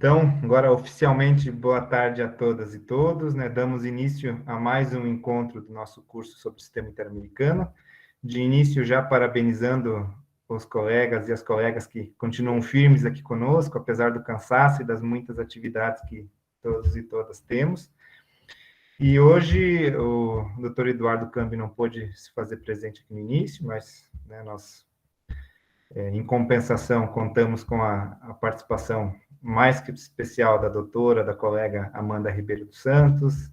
Então, agora oficialmente, boa tarde a todas e todos, né? Damos início a mais um encontro do nosso curso sobre o Sistema Interamericano. De início, já parabenizando os colegas e as colegas que continuam firmes aqui conosco, apesar do cansaço e das muitas atividades que todos e todas temos. E hoje o Dr. Eduardo Cambi não pôde se fazer presente aqui no início, mas né, nós, em compensação, contamos com a participação mais que especial da doutora, da colega Amanda Ribeiro dos Santos,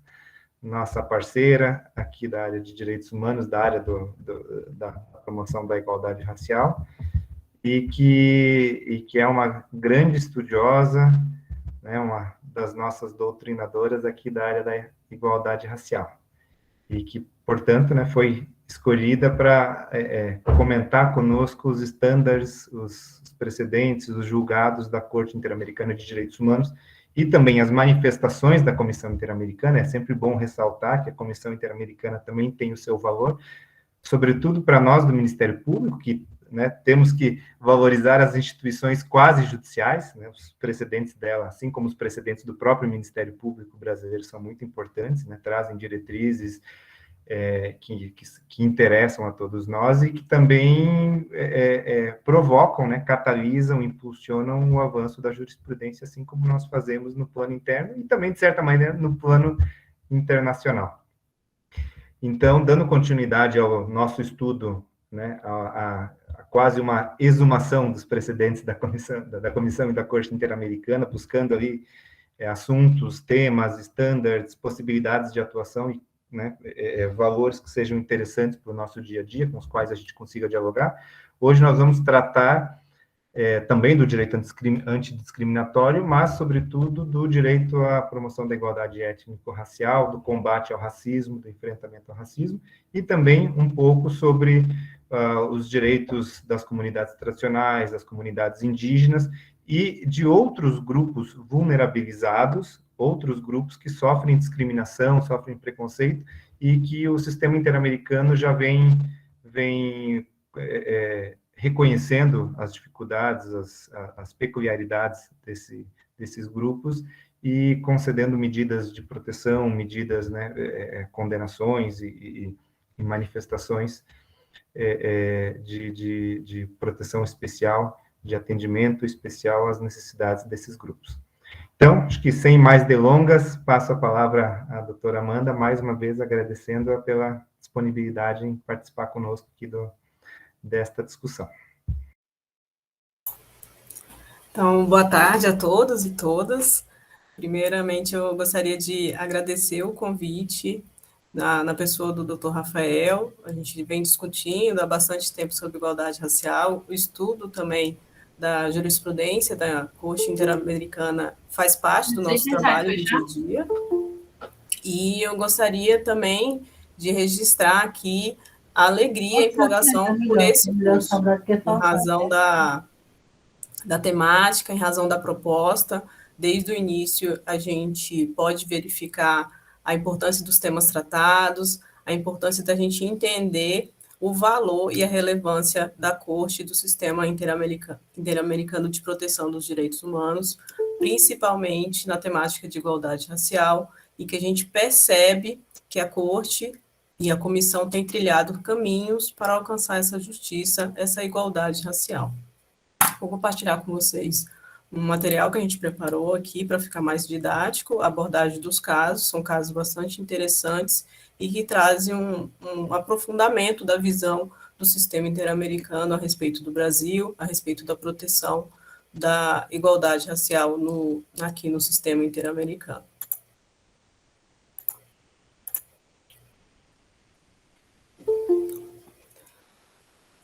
nossa parceira aqui da área de direitos humanos, da área da promoção da igualdade racial, e que é uma grande estudiosa, né, uma das nossas doutrinadoras aqui da área da igualdade racial, e que, portanto, né, foi escolhida para comentar conosco os estándares, os precedentes, os julgados da Corte Interamericana de Direitos Humanos e também as manifestações da Comissão Interamericana. É sempre bom ressaltar que a Comissão Interamericana também tem o seu valor, sobretudo para nós do Ministério Público, que né, temos que valorizar as instituições quase judiciais, né, os precedentes dela, assim como os precedentes do próprio Ministério Público brasileiro, são muito importantes, né, trazem diretrizes que interessam a todos nós e que também provocam, né, catalisam, impulsionam o avanço da jurisprudência, assim como nós fazemos no plano interno e também, de certa maneira, no plano internacional. Então, dando continuidade ao nosso estudo, né, a quase uma exumação dos precedentes da Comissão e da Corte Interamericana, buscando ali assuntos, temas, estándares, possibilidades de atuação e né, valores que sejam interessantes para o nosso dia a dia, com os quais a gente consiga dialogar. Hoje nós vamos tratar também do direito antidiscriminatório, mas, sobretudo, do direito à promoção da igualdade étnico-racial, do combate ao racismo, do enfrentamento ao racismo, e também um pouco sobre os direitos das comunidades tradicionais, das comunidades indígenas e de outros grupos vulnerabilizados, outros grupos que sofrem discriminação, sofrem preconceito, e que o sistema interamericano já vem reconhecendo as dificuldades, as peculiaridades desses grupos e concedendo medidas de proteção, medidas, né, condenações e manifestações de proteção especial, de atendimento especial às necessidades desses grupos. Então, acho que sem mais delongas, passo a palavra à doutora Amanda, mais uma vez agradecendo-a pela disponibilidade em participar conosco aqui desta discussão. Então, boa tarde a todos e todas. Primeiramente, eu gostaria de agradecer o convite na pessoa do Dr. Rafael. A gente vem discutindo há bastante tempo sobre igualdade racial, o estudo também da jurisprudência da Corte Interamericana faz parte do nosso trabalho do dia a dia. E eu gostaria também de registrar aqui a alegria e a empolgação por esse curso, em razão da temática, em razão da proposta. Desde o início, a gente pode verificar a importância dos temas tratados, a importância da gente entender o valor e a relevância da Corte e do Sistema Interamericano de Proteção dos Direitos Humanos, principalmente na temática de igualdade racial, e que a gente percebe que a Corte e a Comissão têm trilhado caminhos para alcançar essa justiça, essa igualdade racial. Vou compartilhar com vocês um material que a gente preparou aqui para ficar mais didático, a abordagem dos casos, são casos bastante interessantes e que trazem um aprofundamento da visão do sistema interamericano a respeito do Brasil, a respeito da proteção da igualdade racial aqui no sistema interamericano.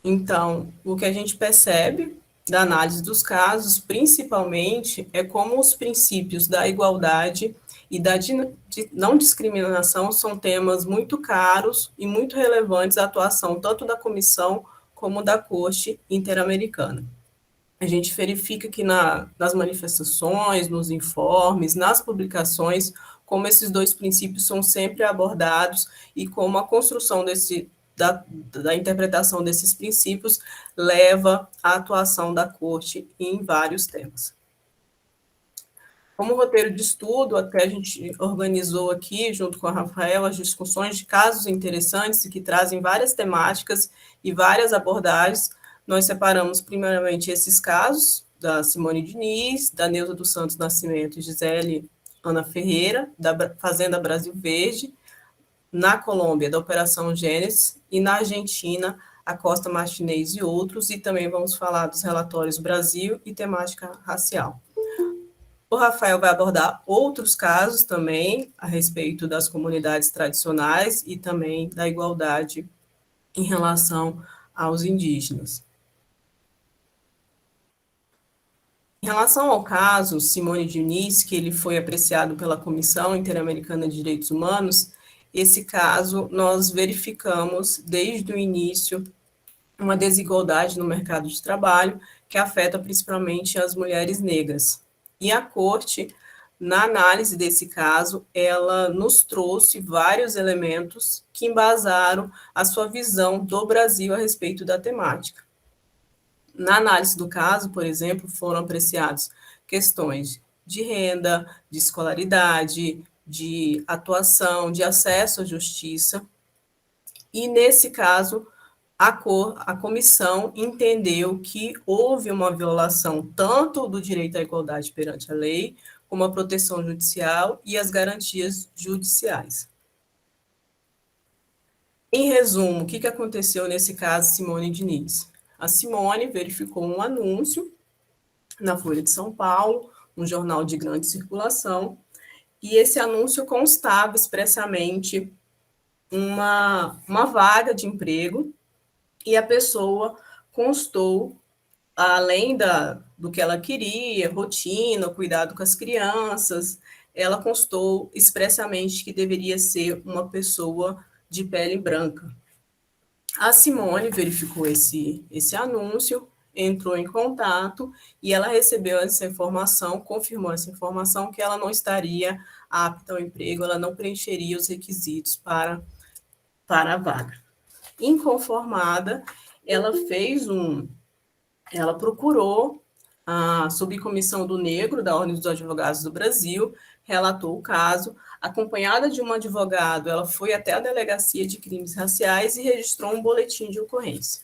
Então, o que a gente percebe da análise dos casos, principalmente, é como os princípios da igualdade e da não discriminação são temas muito caros e muito relevantes à atuação tanto da Comissão como da Corte Interamericana. A gente verifica que nas manifestações, nos informes, nas publicações, como esses dois princípios são sempre abordados e como a construção da interpretação desses princípios leva à atuação da Corte em vários temas. Como roteiro de estudo, até a gente organizou aqui, junto com a Rafael, as discussões de casos interessantes que trazem várias temáticas e várias abordagens. Nós separamos, primeiramente, esses casos, da Simone Diniz, da Neuza dos Santos Nascimento e Gisele Ana Ferreira, da Fazenda Brasil Verde, na Colômbia, da Operação Gênesis, e na Argentina, a Costa Martinez e outros, e também vamos falar dos relatórios Brasil e temática racial. O Rafael vai abordar outros casos também a respeito das comunidades tradicionais e também da igualdade em relação aos indígenas. Em relação ao caso Simone Diniz, que ele foi apreciado pela Comissão Interamericana de Direitos Humanos, esse caso nós verificamos desde o início uma desigualdade no mercado de trabalho que afeta principalmente as mulheres negras. E a Corte, na análise desse caso, ela nos trouxe vários elementos que embasaram a sua visão do Brasil a respeito da temática. Na análise do caso, por exemplo, foram apreciadas questões de renda, de escolaridade, de atuação, de acesso à justiça. E, nesse caso, a comissão entendeu que houve uma violação tanto do direito à igualdade perante a lei, como a proteção judicial e as garantias judiciais. Em resumo, o que aconteceu nesse caso Simone Diniz? A Simone verificou um anúncio na Folha de São Paulo, um jornal de grande circulação, e esse anúncio constava expressamente uma vaga de emprego, e a pessoa constou, além do que ela queria, rotina, cuidado com as crianças, ela constou expressamente que deveria ser uma pessoa de pele branca. A Simone verificou esse anúncio, entrou em contato e ela recebeu essa informação, confirmou essa informação que ela não estaria apta ao emprego, ela não preencheria os requisitos para a vaga. Inconformada, ela procurou a Subcomissão do Negro da Ordem dos Advogados do Brasil, relatou o caso, acompanhada de um advogado, ela foi até a Delegacia de Crimes Raciais e registrou um boletim de ocorrência.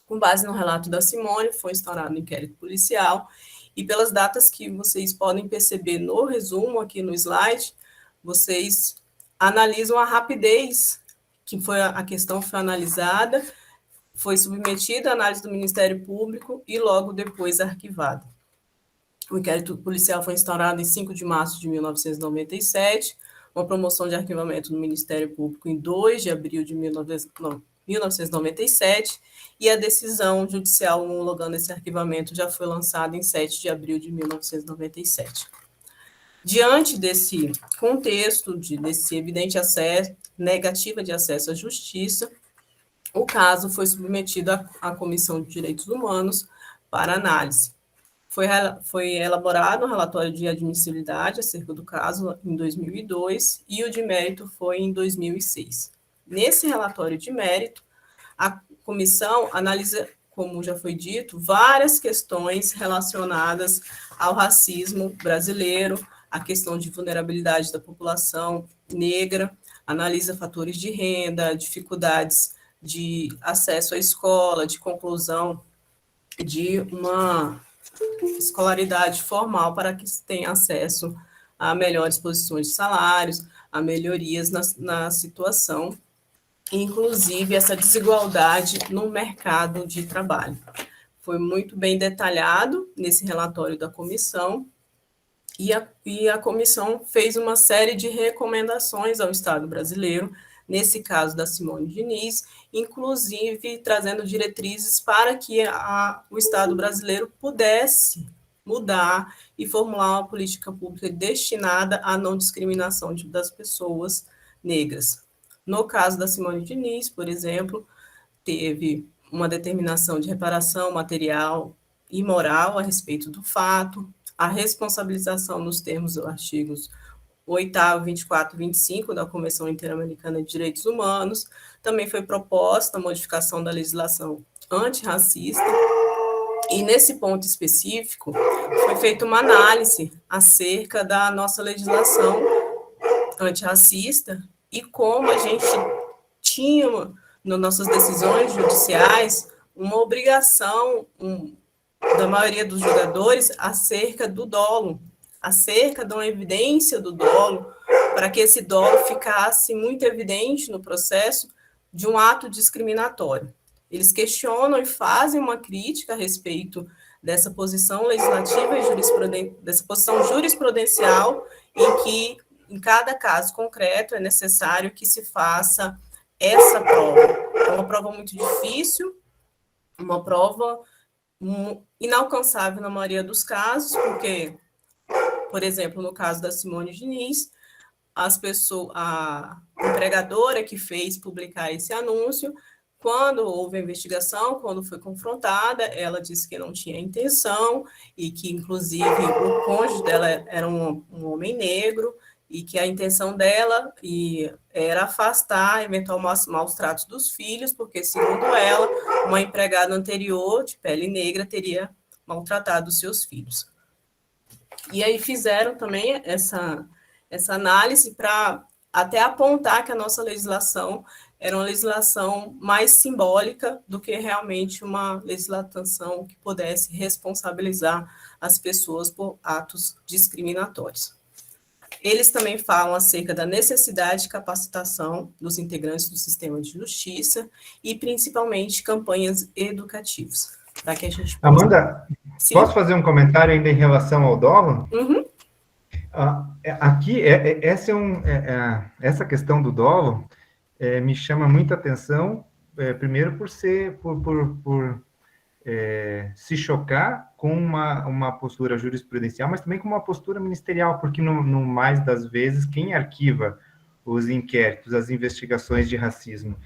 Com base no relato da Simone, foi instaurado um inquérito policial, e pelas datas que vocês podem perceber no resumo aqui no slide, vocês analisam a rapidez que a questão foi analisada, foi submetida à análise do Ministério Público e logo depois arquivada. O inquérito policial foi instaurado em 5 de março de 1997, uma promoção de arquivamento no Ministério Público em 2 de abril de 1997, e a decisão judicial homologando esse arquivamento já foi lançada em 7 de abril de 1997. Diante desse contexto, desse evidente negativa de acesso à justiça, o caso foi submetido à Comissão de Direitos Humanos para análise. Foi elaborado um relatório de admissibilidade acerca do caso em 2002 e o de mérito foi em 2006. Nesse relatório de mérito, a comissão analisa, como já foi dito, várias questões relacionadas ao racismo brasileiro, a questão de vulnerabilidade da população negra, analisa fatores de renda, dificuldades de acesso à escola, de conclusão de uma escolaridade formal para que se tenha acesso a melhores posições de salários, a melhorias na situação, inclusive essa desigualdade no mercado de trabalho. Foi muito bem detalhado nesse relatório da comissão, e a comissão fez uma série de recomendações ao Estado brasileiro, nesse caso da Simone Diniz, inclusive trazendo diretrizes para que o Estado brasileiro pudesse mudar e formular uma política pública destinada à não discriminação das pessoas negras. No caso da Simone Diniz, por exemplo, teve uma determinação de reparação material e moral a respeito do fato, a responsabilização nos termos dos artigos 8º, 24 e 25 da Convenção Interamericana de Direitos Humanos. Também foi proposta a modificação da legislação antirracista E nesse ponto específico, foi feita uma análise acerca da nossa legislação antirracista e como a gente tinha, nas nossas decisões judiciais, uma obrigação da maioria dos julgadores acerca do dolo, acerca de uma evidência do dolo, para que esse dolo ficasse muito evidente no processo de um ato discriminatório. Eles questionam e fazem uma crítica a respeito dessa posição legislativa e dessa posição jurisprudencial, em que, em cada caso concreto, é necessário que se faça essa prova. É uma prova muito difícil, uma prova inalcançável na maioria dos casos, porque, por exemplo, no caso da Simone Diniz, a empregadora que fez publicar esse anúncio, quando houve a investigação, quando foi confrontada, ela disse que não tinha intenção e que, inclusive, o cônjuge dela era um homem negro e que a intenção dela era afastar eventual maus tratos dos filhos, porque, segundo ela, uma empregada anterior, de pele negra, teria maltratado os seus filhos. E aí fizeram também essa análise para até apontar que a nossa legislação era uma legislação mais simbólica do que realmente uma legislação que pudesse responsabilizar as pessoas por atos discriminatórios. Eles também falam acerca da necessidade de capacitação dos integrantes do sistema de justiça e, principalmente, campanhas educativas, para que a gente possa... Amanda, sim? Posso fazer um comentário ainda em relação ao dolo? Uhum. Aqui, essa questão do dolo me chama muita atenção, primeiro por se chocar com uma postura jurisprudencial, mas também com uma postura ministerial, porque no mais das vezes, quem arquiva os inquéritos, as investigações de racismo,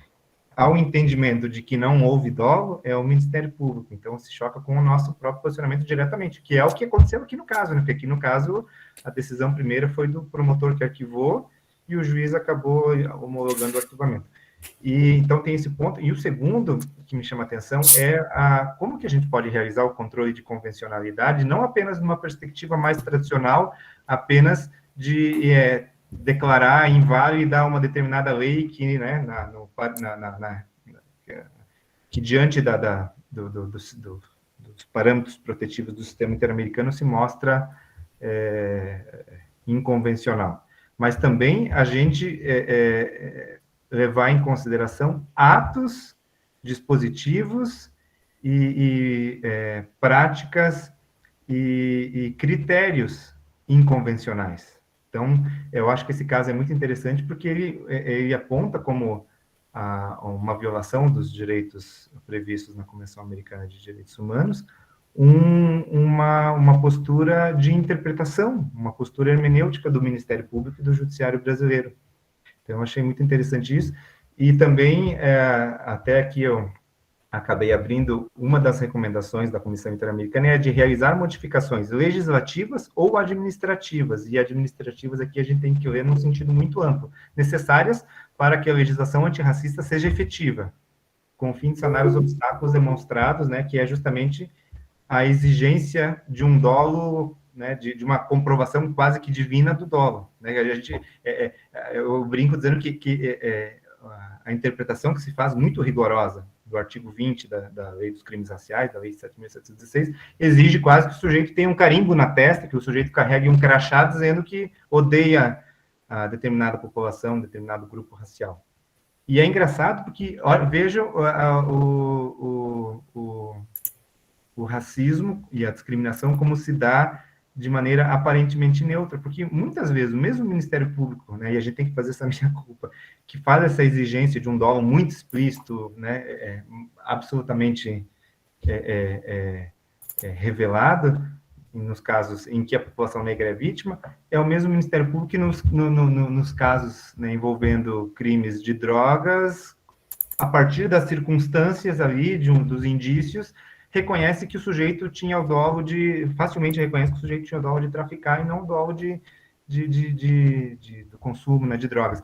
ao entendimento de que não houve dolo, é o Ministério Público. Então, se choca com o nosso próprio posicionamento diretamente, que é o que aconteceu aqui no caso, né? Porque aqui no caso, a decisão primeira foi do promotor que arquivou e o juiz acabou homologando o arquivamento. E, então, tem esse ponto. E o segundo, que me chama a atenção, é como que a gente pode realizar o controle de convencionalidade, não apenas numa perspectiva mais tradicional, apenas de declarar inválida uma determinada lei que, né, que diante dos parâmetros protetivos do sistema interamericano se mostra inconvencional. Mas também a gente levar em consideração atos, dispositivos e práticas e critérios inconvencionais. Então, eu acho que esse caso é muito interessante porque ele aponta como uma violação dos direitos previstos na Convenção Americana de Direitos Humanos, uma postura de interpretação, uma postura hermenêutica do Ministério Público e do Judiciário brasileiro. Então, eu achei muito interessante isso. E também, até aqui eu acabei abrindo, uma das recomendações da Comissão Interamericana é de realizar modificações legislativas ou administrativas. E administrativas aqui a gente tem que ler num sentido muito amplo, necessárias para que a legislação antirracista seja efetiva, com o fim de sanar os obstáculos demonstrados, né, que é justamente a exigência de um dolo, né, de uma comprovação quase que divina do dolo. Né? Eu brinco dizendo que a interpretação que se faz muito rigorosa do artigo 20 da Lei dos Crimes Raciais, da Lei 7.716, exige quase que o sujeito tenha um carimbo na testa, que o sujeito carregue um crachá dizendo que odeia a determinada população, determinado grupo racial. E é engraçado porque, veja o racismo e a discriminação como se dá de maneira aparentemente neutra, porque muitas vezes o mesmo Ministério Público, né, e a gente tem que fazer essa meia-culpa, que faz essa exigência de um dolo muito explícito, né, absolutamente revelado, nos casos em que a população negra é vítima, é o mesmo Ministério Público que nos casos, né, envolvendo crimes de drogas, a partir das circunstâncias ali, dos indícios, reconhece que o sujeito tinha o dolo facilmente reconhece que o sujeito tinha o dolo de traficar e não o dolo do consumo, né, de drogas.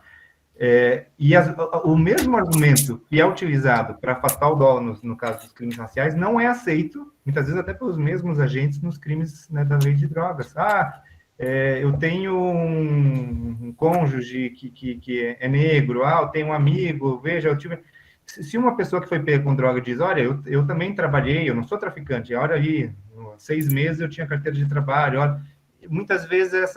O mesmo argumento que é utilizado para afastar o dolo no caso dos crimes raciais não é aceito, muitas vezes até pelos mesmos agentes nos crimes, né, da lei de drogas. Eu tenho um cônjuge que é negro, eu tenho um amigo, veja, eu tive... Se uma pessoa que foi pega com droga diz, olha, eu também trabalhei, eu não sou traficante, olha aí, 6 meses eu tinha carteira de trabalho, olha... Muitas vezes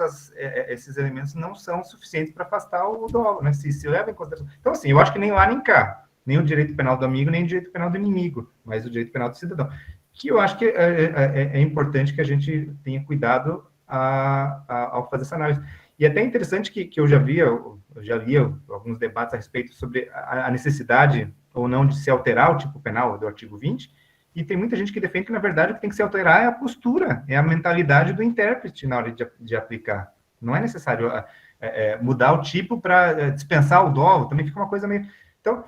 esses elementos não são suficientes para afastar o dolo, né? Se leva em consideração. Então, assim, eu acho que nem lá nem cá, nem o direito penal do amigo, nem o direito penal do inimigo, mas o direito penal do cidadão. Que eu acho que é importante que a gente tenha cuidado ao fazer essa análise. E é até interessante que eu já li alguns debates a respeito sobre a necessidade ou não de se alterar o tipo penal do artigo 20, e tem muita gente que defende que, na verdade, o que tem que se alterar é a postura, é a mentalidade do intérprete na hora de aplicar. Não é necessário mudar o tipo para dispensar o dolo, também fica uma coisa meio... Então,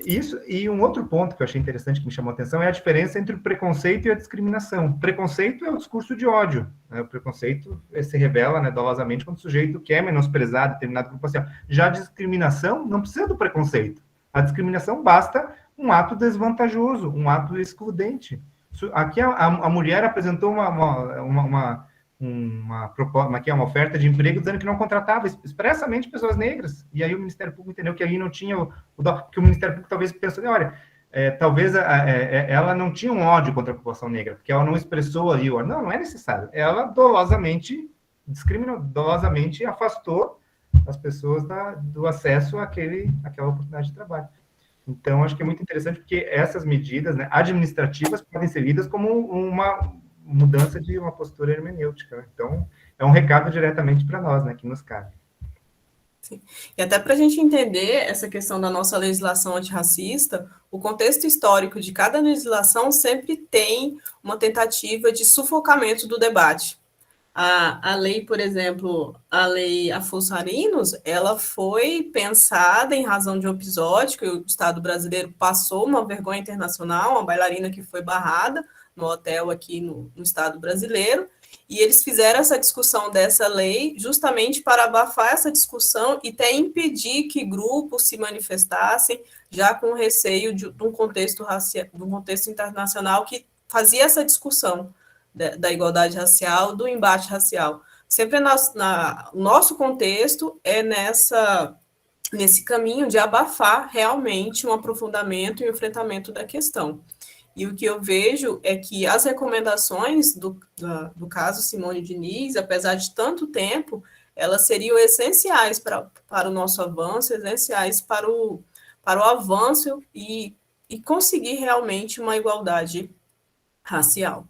isso, e um outro ponto que eu achei interessante, que me chamou a atenção, é a diferença entre o preconceito e a discriminação. Preconceito é o discurso de ódio, né? O preconceito se revela, né, dolosamente quando o sujeito quer menosprezar determinado grupo social. Já a discriminação não precisa do preconceito. A discriminação basta um ato desvantajoso, um ato excludente. Aqui a mulher apresentou uma oferta de emprego dizendo que não contratava expressamente pessoas negras, e aí o Ministério Público entendeu que ali não tinha que o Ministério Público talvez pensou, olha, talvez ela não tinha um ódio contra a população negra, porque ela não expressou ali, não é necessário, ela dolosamente discriminou, dolosamente afastou as pessoas do acesso àquela oportunidade de trabalho. Então, acho que é muito interessante, porque essas medidas, né, administrativas podem ser lidas como uma mudança de uma postura hermenêutica. Né? Então, é um recado diretamente para nós, né, que nos cabe. Sim. E até para a gente entender essa questão da nossa legislação antirracista, o contexto histórico de cada legislação sempre tem uma tentativa de sufocamento do debate. A lei, por exemplo, a lei Afonso Arinos, ela foi pensada em razão de um episódio que o Estado brasileiro passou uma vergonha internacional, uma bailarina que foi barrada no hotel aqui no Estado brasileiro, e eles fizeram essa discussão dessa lei justamente para abafar essa discussão e até impedir que grupos se manifestassem já com receio de um contexto racial, de um contexto internacional que fazia essa discussão da igualdade racial, do embate racial. Sempre o nosso contexto é nesse caminho de abafar realmente um aprofundamento e um enfrentamento da questão. E o que eu vejo é que as recomendações do caso Simone Diniz, apesar de tanto tempo, elas seriam essenciais para o nosso avanço, essenciais para o avanço e conseguir realmente uma igualdade racial.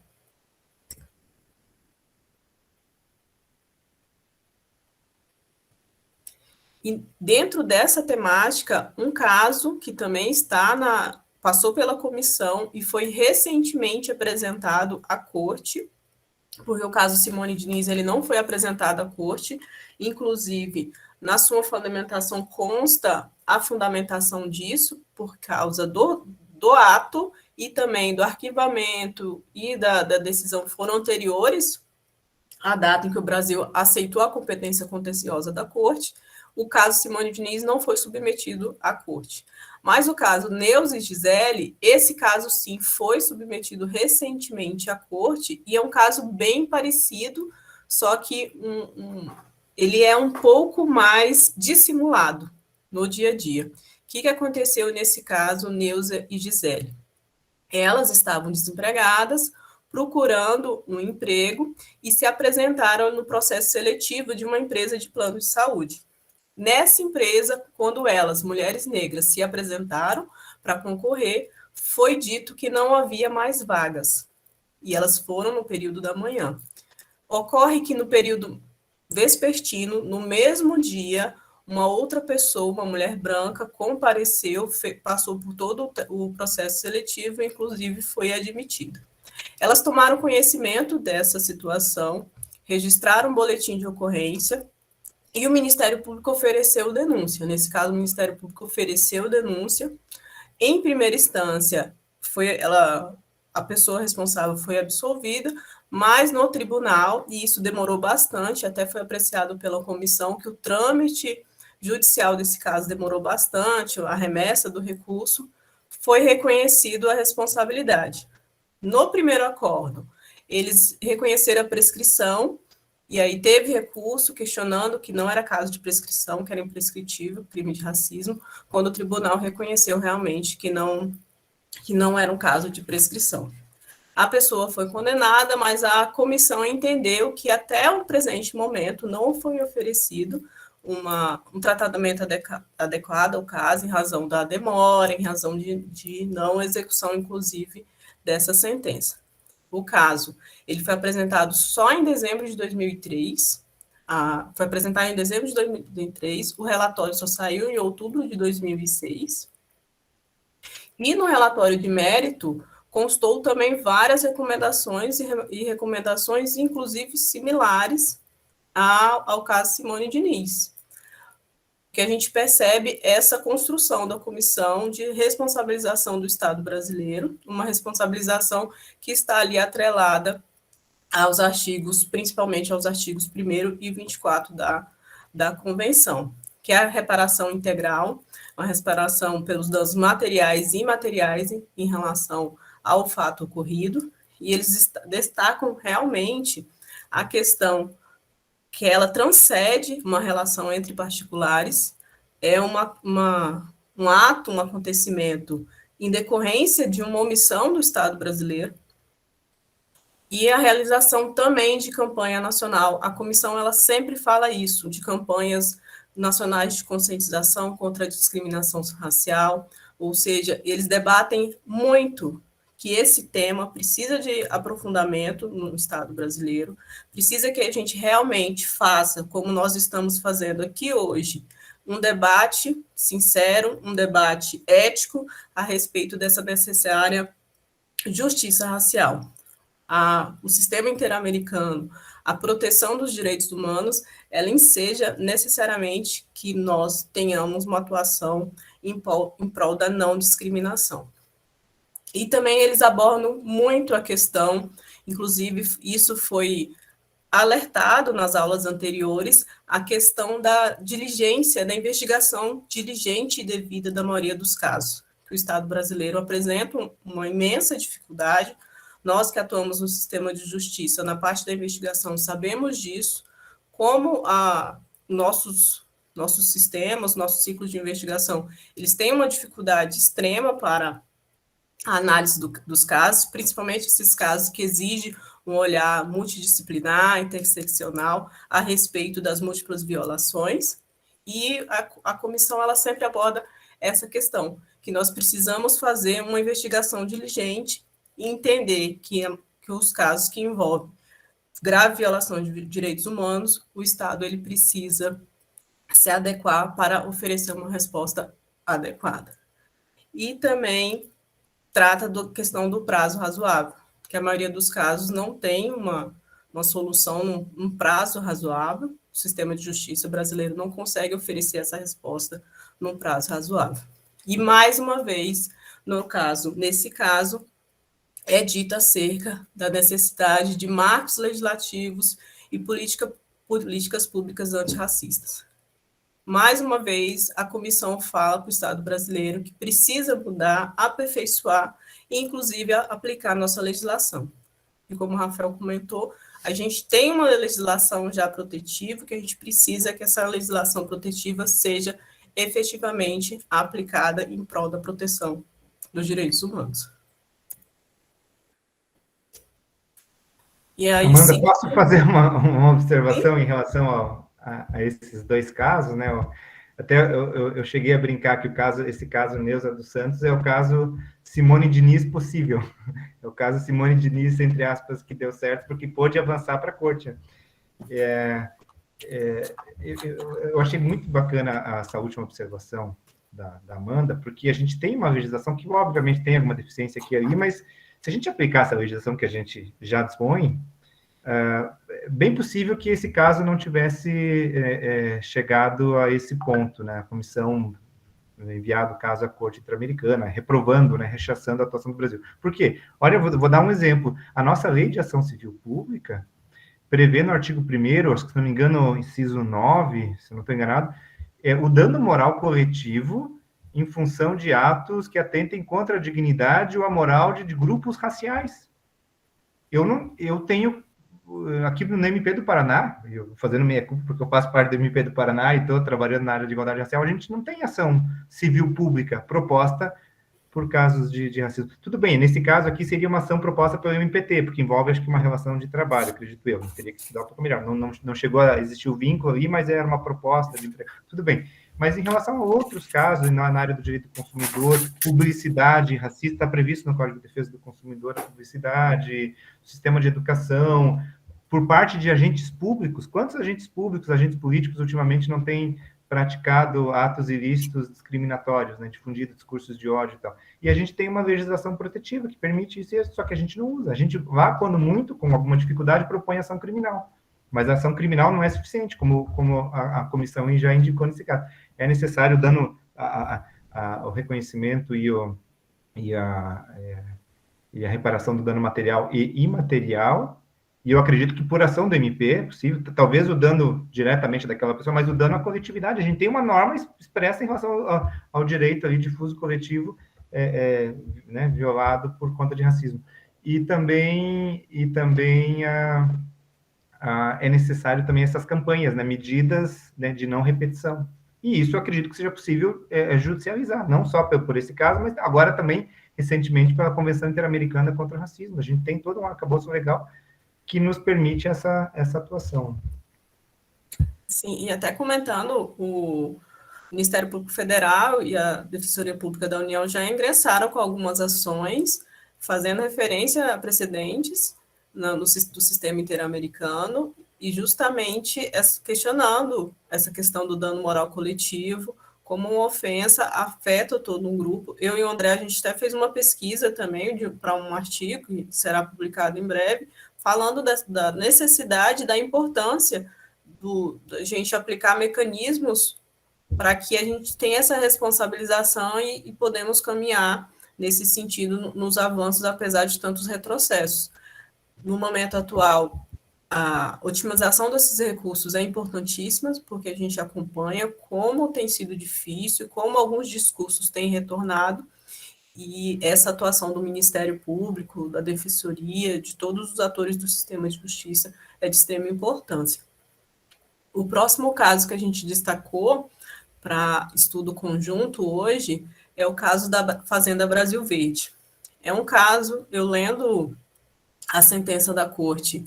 E dentro dessa temática, um caso que também passou pela comissão e foi recentemente apresentado à corte, porque o caso Simone Diniz ele não foi apresentado à corte, inclusive na sua fundamentação consta a fundamentação disso por causa do ato e também do arquivamento e da decisão foram anteriores à data em que o Brasil aceitou a competência contenciosa da corte. O caso Simone Diniz não foi submetido à corte. Mas o caso Neuza e Gisele, esse caso sim foi submetido recentemente à corte e é um caso bem parecido, só que ele é um pouco mais dissimulado no dia a dia. O que aconteceu nesse caso Neuza e Gisele? Elas estavam desempregadas, procurando um emprego e se apresentaram no processo seletivo de uma empresa de plano de saúde. Nessa empresa, quando elas, mulheres negras, se apresentaram para concorrer, foi dito que não havia mais vagas. E elas foram no período da manhã. Ocorre que no período vespertino, no mesmo dia, uma outra pessoa, uma mulher branca, compareceu, passou por todo o processo seletivo, inclusive foi admitida. Elas tomaram conhecimento dessa situação, registraram um boletim de ocorrência, e o Ministério Público ofereceu denúncia. Nesse caso, o Ministério Público ofereceu denúncia. Em primeira instância, a pessoa responsável foi absolvida, mas no tribunal, e isso demorou bastante, até foi apreciado pela comissão, que o trâmite judicial desse caso demorou bastante, a remessa do recurso, foi reconhecido a responsabilidade. No primeiro acordo, eles reconheceram a prescrição, e aí teve recurso questionando que não era caso de prescrição, que era imprescritível, crime de racismo, quando o tribunal reconheceu realmente que não era um caso de prescrição. A pessoa foi condenada, mas a comissão entendeu que até o presente momento não foi oferecido um tratamento adequado ao caso, em razão da demora, em razão de não execução, inclusive, dessa sentença. O caso, ele foi apresentado só em dezembro de 2003, foi apresentado em dezembro de 2003, o relatório só saiu em outubro de 2006, e no relatório de mérito constou também várias recomendações e recomendações, inclusive, similares ao caso Simone Diniz, que a gente percebe essa construção da comissão de responsabilização do Estado brasileiro, uma responsabilização que está ali atrelada aos artigos, principalmente aos artigos 1º e 24 da Convenção, que é a reparação integral, uma reparação pelos danos materiais e imateriais em relação ao fato ocorrido, e eles destacam realmente a questão que ela transcende uma relação entre particulares, é um ato, um acontecimento em decorrência de uma omissão do Estado brasileiro, e a realização também de campanha nacional. A comissão ela sempre fala isso, de campanhas nacionais de conscientização contra a discriminação racial, ou seja, eles debatem muito que esse tema precisa de aprofundamento no Estado brasileiro, precisa que a gente realmente faça, como nós estamos fazendo aqui hoje, um debate sincero, um debate ético a respeito dessa necessária justiça racial. O sistema interamericano, a proteção dos direitos humanos, ela enseja necessariamente que nós tenhamos uma atuação em prol da não discriminação. E também eles abordam muito a questão, inclusive isso foi alertado nas aulas anteriores, a questão da diligência, da investigação diligente e devida da maioria dos casos, que o Estado brasileiro apresenta uma imensa dificuldade. Nós que atuamos no sistema de justiça, na parte da investigação, sabemos disso, como nossos sistemas, nossos ciclos de investigação, eles têm uma dificuldade extrema para a análise dos casos, principalmente esses casos que exigem um olhar multidisciplinar, interseccional, a respeito das múltiplas violações, e a comissão ela sempre aborda essa questão, que nós precisamos fazer uma investigação diligente e entender que os casos que envolvem grave violação de direitos humanos, o Estado ele precisa se adequar para oferecer uma resposta adequada. E também trata da questão do prazo razoável, que a maioria dos casos não tem uma solução num prazo razoável, o sistema de justiça brasileiro não consegue oferecer essa resposta num prazo razoável. E, mais uma vez, nesse caso, é dita acerca da necessidade de marcos legislativos e políticas públicas antirracistas. Mais uma vez, a comissão fala para o Estado brasileiro que precisa mudar, aperfeiçoar e, inclusive, aplicar nossa legislação. E como o Rafael comentou, a gente tem uma legislação já protetiva, que a gente precisa que essa legislação protetiva seja efetivamente aplicada em prol da proteção dos direitos humanos. E aí, Amanda, sim, posso fazer uma observação em relação a esses dois casos, né? Até eu cheguei a brincar que esse caso Neuza dos Santos é o caso Simone Diniz possível. É o caso Simone Diniz, entre aspas, que deu certo porque pôde avançar para a corte. Eu achei muito bacana essa última observação da Amanda, porque a gente tem uma legislação que, obviamente, tem alguma deficiência aqui e ali, mas se a gente aplicar essa legislação que a gente já dispõe, bem possível que esse caso não tivesse chegado a esse ponto, né? A comissão enviado o caso à Corte Interamericana, reprovando, né, rechaçando a atuação do Brasil. Por quê? Olha, eu vou dar um exemplo. A nossa Lei de Ação Civil Pública prevê no artigo 1º, se não me engano, inciso 9, se não estou enganado, o dano moral coletivo em função de atos que atentem contra a dignidade ou a moral de grupos raciais. Eu tenho aqui no MP do Paraná, eu fazendo meia culpa porque eu faço parte do MP do Paraná e estou trabalhando na área de igualdade racial, a gente não tem ação civil pública proposta por casos de racismo. Tudo bem, nesse caso aqui seria uma ação proposta pelo MPT, porque envolve, acho que, uma relação de trabalho, acredito eu. Teria que estudar um pouco melhor. Não chegou a existir o vínculo ali, mas era uma proposta de emprego. Tudo bem. Mas em relação a outros casos, na área do direito do consumidor, publicidade racista, está previsto no Código de Defesa do Consumidor a publicidade, sistema de educação, por parte de agentes públicos. Quantos agentes públicos, agentes políticos, ultimamente não têm praticado atos ilícitos discriminatórios, né, difundido discursos de ódio e tal. E a gente tem uma legislação protetiva que permite isso, só que a gente não usa. A gente, lá, quando muito, com alguma dificuldade, propõe ação criminal. Mas a ação criminal não é suficiente, como a comissão já indicou nesse caso. É necessário, dando o reconhecimento e a reparação do dano material e imaterial. E eu acredito que por ação do MP é possível, talvez o dano diretamente daquela pessoa, mas o dano à coletividade. A gente tem uma norma expressa em relação ao direito ali, difuso coletivo, né, violado por conta de racismo. E também é necessário também essas campanhas, né, medidas, né, de não repetição. E isso eu acredito que seja possível judicializar, não só por esse caso, mas agora também, recentemente, pela Convenção Interamericana contra o Racismo. A gente tem todo um arcabouço legal que nos permite essa atuação. Sim, e até comentando, o Ministério Público Federal e a Defensoria Pública da União já ingressaram com algumas ações, fazendo referência a precedentes do sistema interamericano e justamente questionando essa questão do dano moral coletivo, como uma ofensa afeta todo um grupo. Eu e o André, a gente até fez uma pesquisa também para um artigo, que será publicado em breve, falando da necessidade, da importância da gente aplicar mecanismos para que a gente tenha essa responsabilização e podemos caminhar nesse sentido nos avanços, apesar de tantos retrocessos. No momento atual, a otimização desses recursos é importantíssima, porque a gente acompanha como tem sido difícil, como alguns discursos têm retornado, e essa atuação do Ministério Público, da Defensoria, de todos os atores do sistema de justiça é de extrema importância. O próximo caso que a gente destacou para estudo conjunto hoje é o caso da Fazenda Brasil Verde. É um caso, eu lendo a sentença da corte,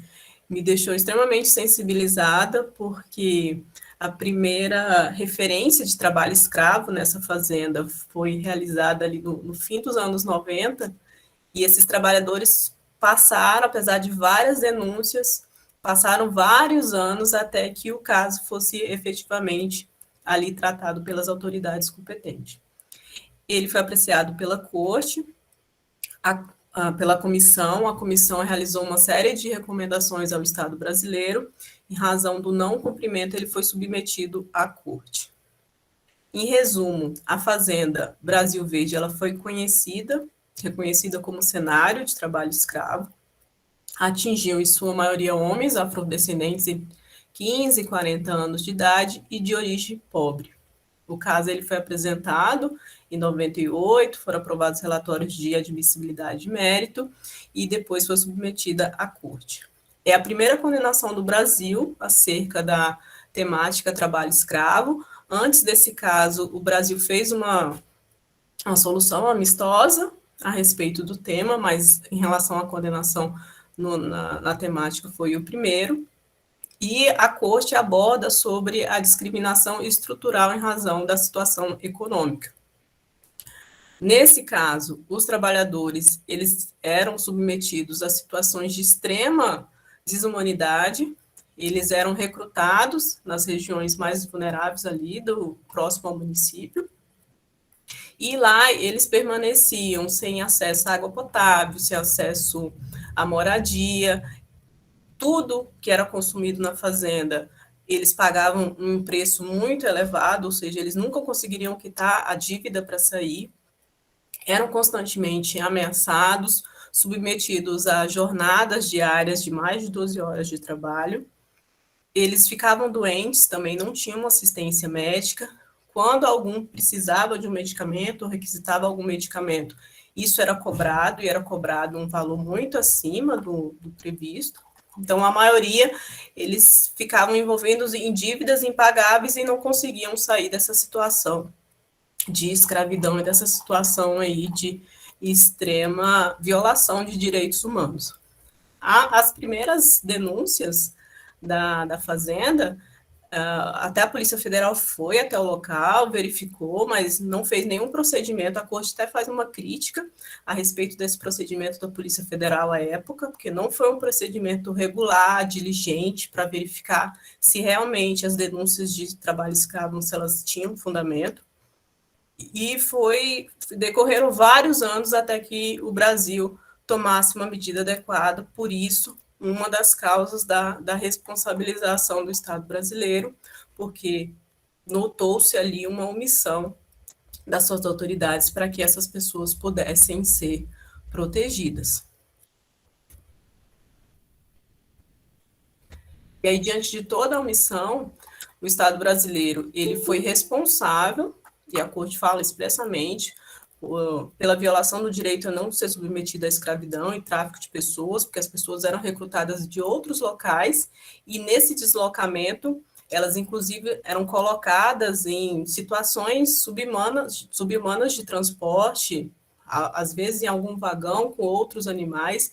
me deixou extremamente sensibilizada, porque a primeira referência de trabalho escravo nessa fazenda foi realizada ali no fim dos anos 90, e esses trabalhadores passaram, apesar de várias denúncias, passaram vários anos até que o caso fosse efetivamente ali tratado pelas autoridades competentes. Ele foi apreciado pela corte, pela comissão. A comissão realizou uma série de recomendações ao Estado brasileiro. Em razão do não cumprimento, ele foi submetido à corte. Em resumo, a Fazenda Brasil Verde ela foi reconhecida como cenário de trabalho escravo, atingiu em sua maioria homens afrodescendentes de 15 e 40 anos de idade e de origem pobre. O caso ele foi apresentado em 98, foram aprovados relatórios de admissibilidade de mérito e depois foi submetida à corte. É a primeira condenação do Brasil acerca da temática trabalho escravo. Antes desse caso, o Brasil fez uma solução amistosa a respeito do tema, mas em relação à condenação na temática foi o primeiro. E a corte aborda sobre a discriminação estrutural em razão da situação econômica. Nesse caso, os trabalhadores eles eram submetidos a situações de extrema desumanidade, eles eram recrutados nas regiões mais vulneráveis ali, próximo ao município, e lá eles permaneciam sem acesso à água potável, sem acesso à moradia, tudo que era consumido na fazenda, eles pagavam um preço muito elevado, ou seja, eles nunca conseguiriam quitar a dívida para sair, eram constantemente ameaçados, submetidos a jornadas diárias de mais de 12 horas de trabalho, eles ficavam doentes, também não tinham assistência médica, quando algum precisava de um medicamento ou requisitava algum medicamento, isso era cobrado, e era cobrado um valor muito acima do previsto. Então, a maioria, eles ficavam envolvidos em dívidas impagáveis e não conseguiam sair dessa situação de escravidão e dessa situação aí de extrema violação de direitos humanos. As primeiras denúncias da Fazenda, até a Polícia Federal foi até o local, verificou, mas não fez nenhum procedimento. A Corte até faz uma crítica a respeito desse procedimento da Polícia Federal à época, porque não foi um procedimento regular, diligente, para verificar se realmente as denúncias de trabalho escravo, se elas tinham fundamento. E decorreram vários anos até que o Brasil tomasse uma medida adequada. Por isso, uma das causas da responsabilização do Estado brasileiro, porque notou-se ali uma omissão das suas autoridades para que essas pessoas pudessem ser protegidas. E aí, diante de toda a omissão, o Estado brasileiro ele foi responsável, e a Corte fala expressamente, pela violação do direito a não ser submetido à escravidão e tráfico de pessoas, porque as pessoas eram recrutadas de outros locais, e nesse deslocamento, elas inclusive eram colocadas em situações subhumanas de transporte, às vezes em algum vagão com outros animais.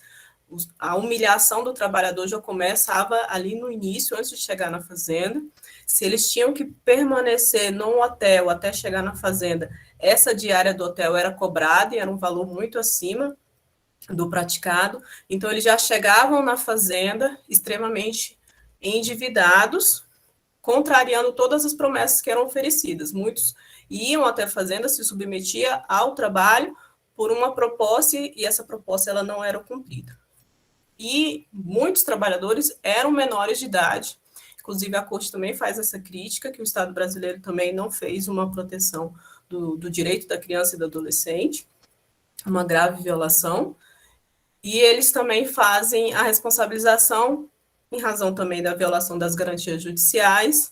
A humilhação do trabalhador já começava ali no início, antes de chegar na fazenda. Se eles tinham que permanecer num hotel até chegar na fazenda, essa diária do hotel era cobrada e era um valor muito acima do praticado. Então, eles já chegavam na fazenda extremamente endividados, contrariando todas as promessas que eram oferecidas. Muitos iam até a fazenda, se submetia ao trabalho por uma proposta, e essa proposta ela não era cumprida. E muitos trabalhadores eram menores de idade. Inclusive, a Corte também faz essa crítica, que o Estado brasileiro também não fez uma proteção do direito da criança e do adolescente, uma grave violação. E eles também fazem a responsabilização em razão também da violação das garantias judiciais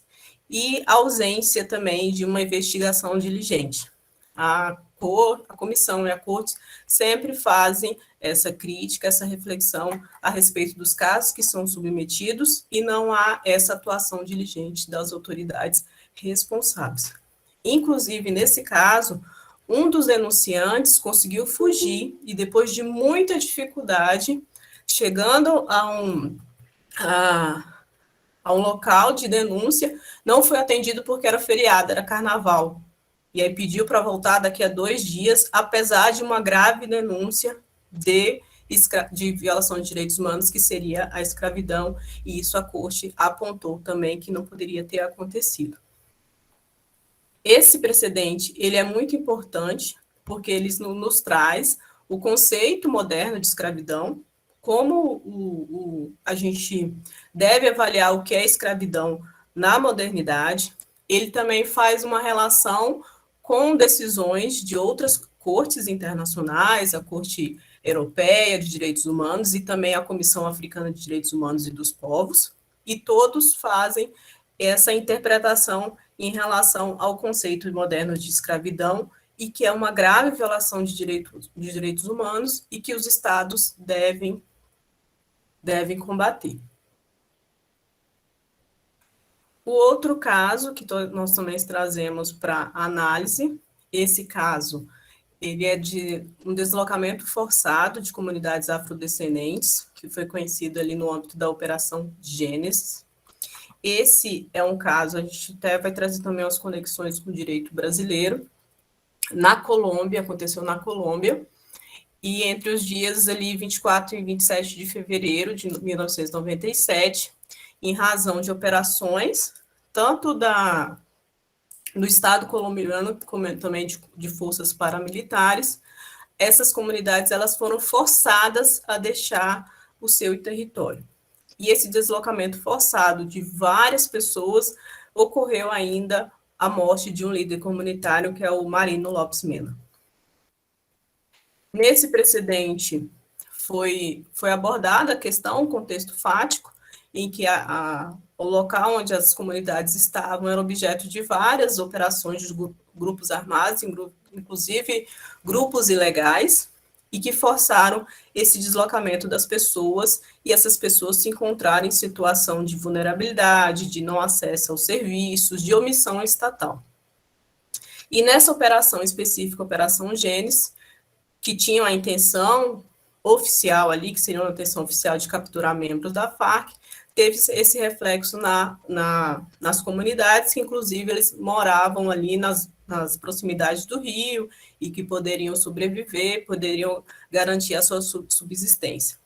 e ausência também de uma investigação diligente. A comissão e a Corte sempre fazem essa crítica, essa reflexão a respeito dos casos que são submetidos e não há essa atuação diligente das autoridades responsáveis. Inclusive, nesse caso, um dos denunciantes conseguiu fugir e, depois de muita dificuldade, chegando a um local de denúncia, não foi atendido porque era feriado, era carnaval. E aí pediu para voltar daqui a 2 dias, apesar de uma grave denúncia de violação de direitos humanos, que seria a escravidão, e isso a Corte apontou também que não poderia ter acontecido. Esse precedente, ele é muito importante, porque ele nos traz o conceito moderno de escravidão, como a gente deve avaliar o que é escravidão na modernidade. Ele também faz uma relação com decisões de outras cortes internacionais, a Corte Europeia de Direitos Humanos e também a Comissão Africana de Direitos Humanos e dos Povos, e todos fazem essa interpretação em relação ao conceito moderno de escravidão, e que é uma grave violação de direitos humanos e que os estados devem combater. O outro caso que nós também trazemos para análise, esse caso, ele é de um deslocamento forçado de comunidades afrodescendentes, que foi conhecido ali no âmbito da Operação Gênesis. Esse é um caso, a gente até vai trazer também as conexões com o direito brasileiro. Na Colômbia, aconteceu na Colômbia, e entre os dias ali 24 e 27 de fevereiro de 1997, em razão de operações, tanto do Estado colombiano, como também de forças paramilitares, essas comunidades elas foram forçadas a deixar o seu território. E esse deslocamento forçado de várias pessoas ocorreu ainda a morte de um líder comunitário, que é o Marino Lopes Mena. Nesse precedente, foi abordada a questão, o contexto fático, em que o local onde as comunidades estavam era objeto de várias operações de grupos armados, inclusive grupos ilegais, e que forçaram esse deslocamento das pessoas, e essas pessoas se encontraram em situação de vulnerabilidade, de não acesso aos serviços, de omissão estatal. E nessa operação específica, Operação Gênesis, que tinham a intenção oficial ali, que seria uma intenção oficial de capturar membros da Farc, teve esse reflexo nas comunidades, que inclusive eles moravam ali nas proximidades do rio e que poderiam sobreviver, poderiam garantir a sua subsistência.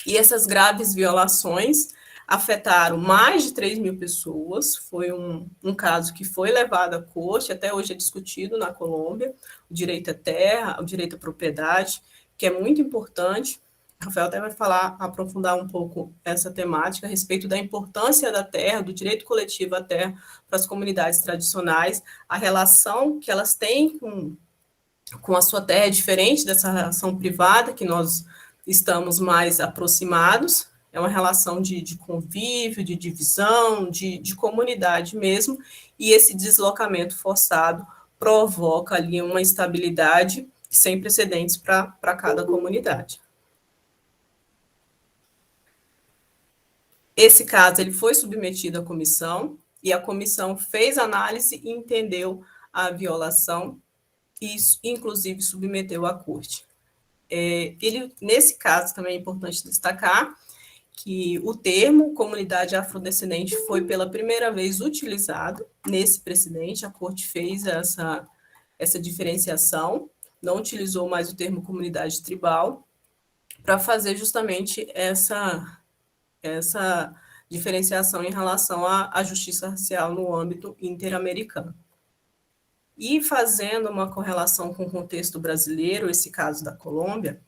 E essas graves violações afetaram mais de 3 mil pessoas, foi um caso que foi levado à corte, até hoje é discutido na Colômbia, o direito à terra, o direito à propriedade, que é muito importante. Rafael até vai aprofundar um pouco essa temática a respeito da importância da terra, do direito coletivo à terra para as comunidades tradicionais, a relação que elas têm com a sua terra é diferente dessa relação privada, que nós estamos mais aproximados, é uma relação de convívio, de divisão, de comunidade mesmo, e esse deslocamento forçado provoca ali uma instabilidade sem precedentes para cada comunidade. Esse caso ele foi submetido à comissão, e a comissão fez análise e entendeu a violação, e inclusive submeteu à corte. Nesse caso, também é importante destacar que o termo comunidade afrodescendente foi pela primeira vez utilizado nesse precedente, a corte fez essa diferenciação, não utilizou mais o termo comunidade tribal, para fazer justamente essa diferenciação em relação à justiça racial no âmbito interamericano. E fazendo uma correlação com o contexto brasileiro, esse caso da Colômbia,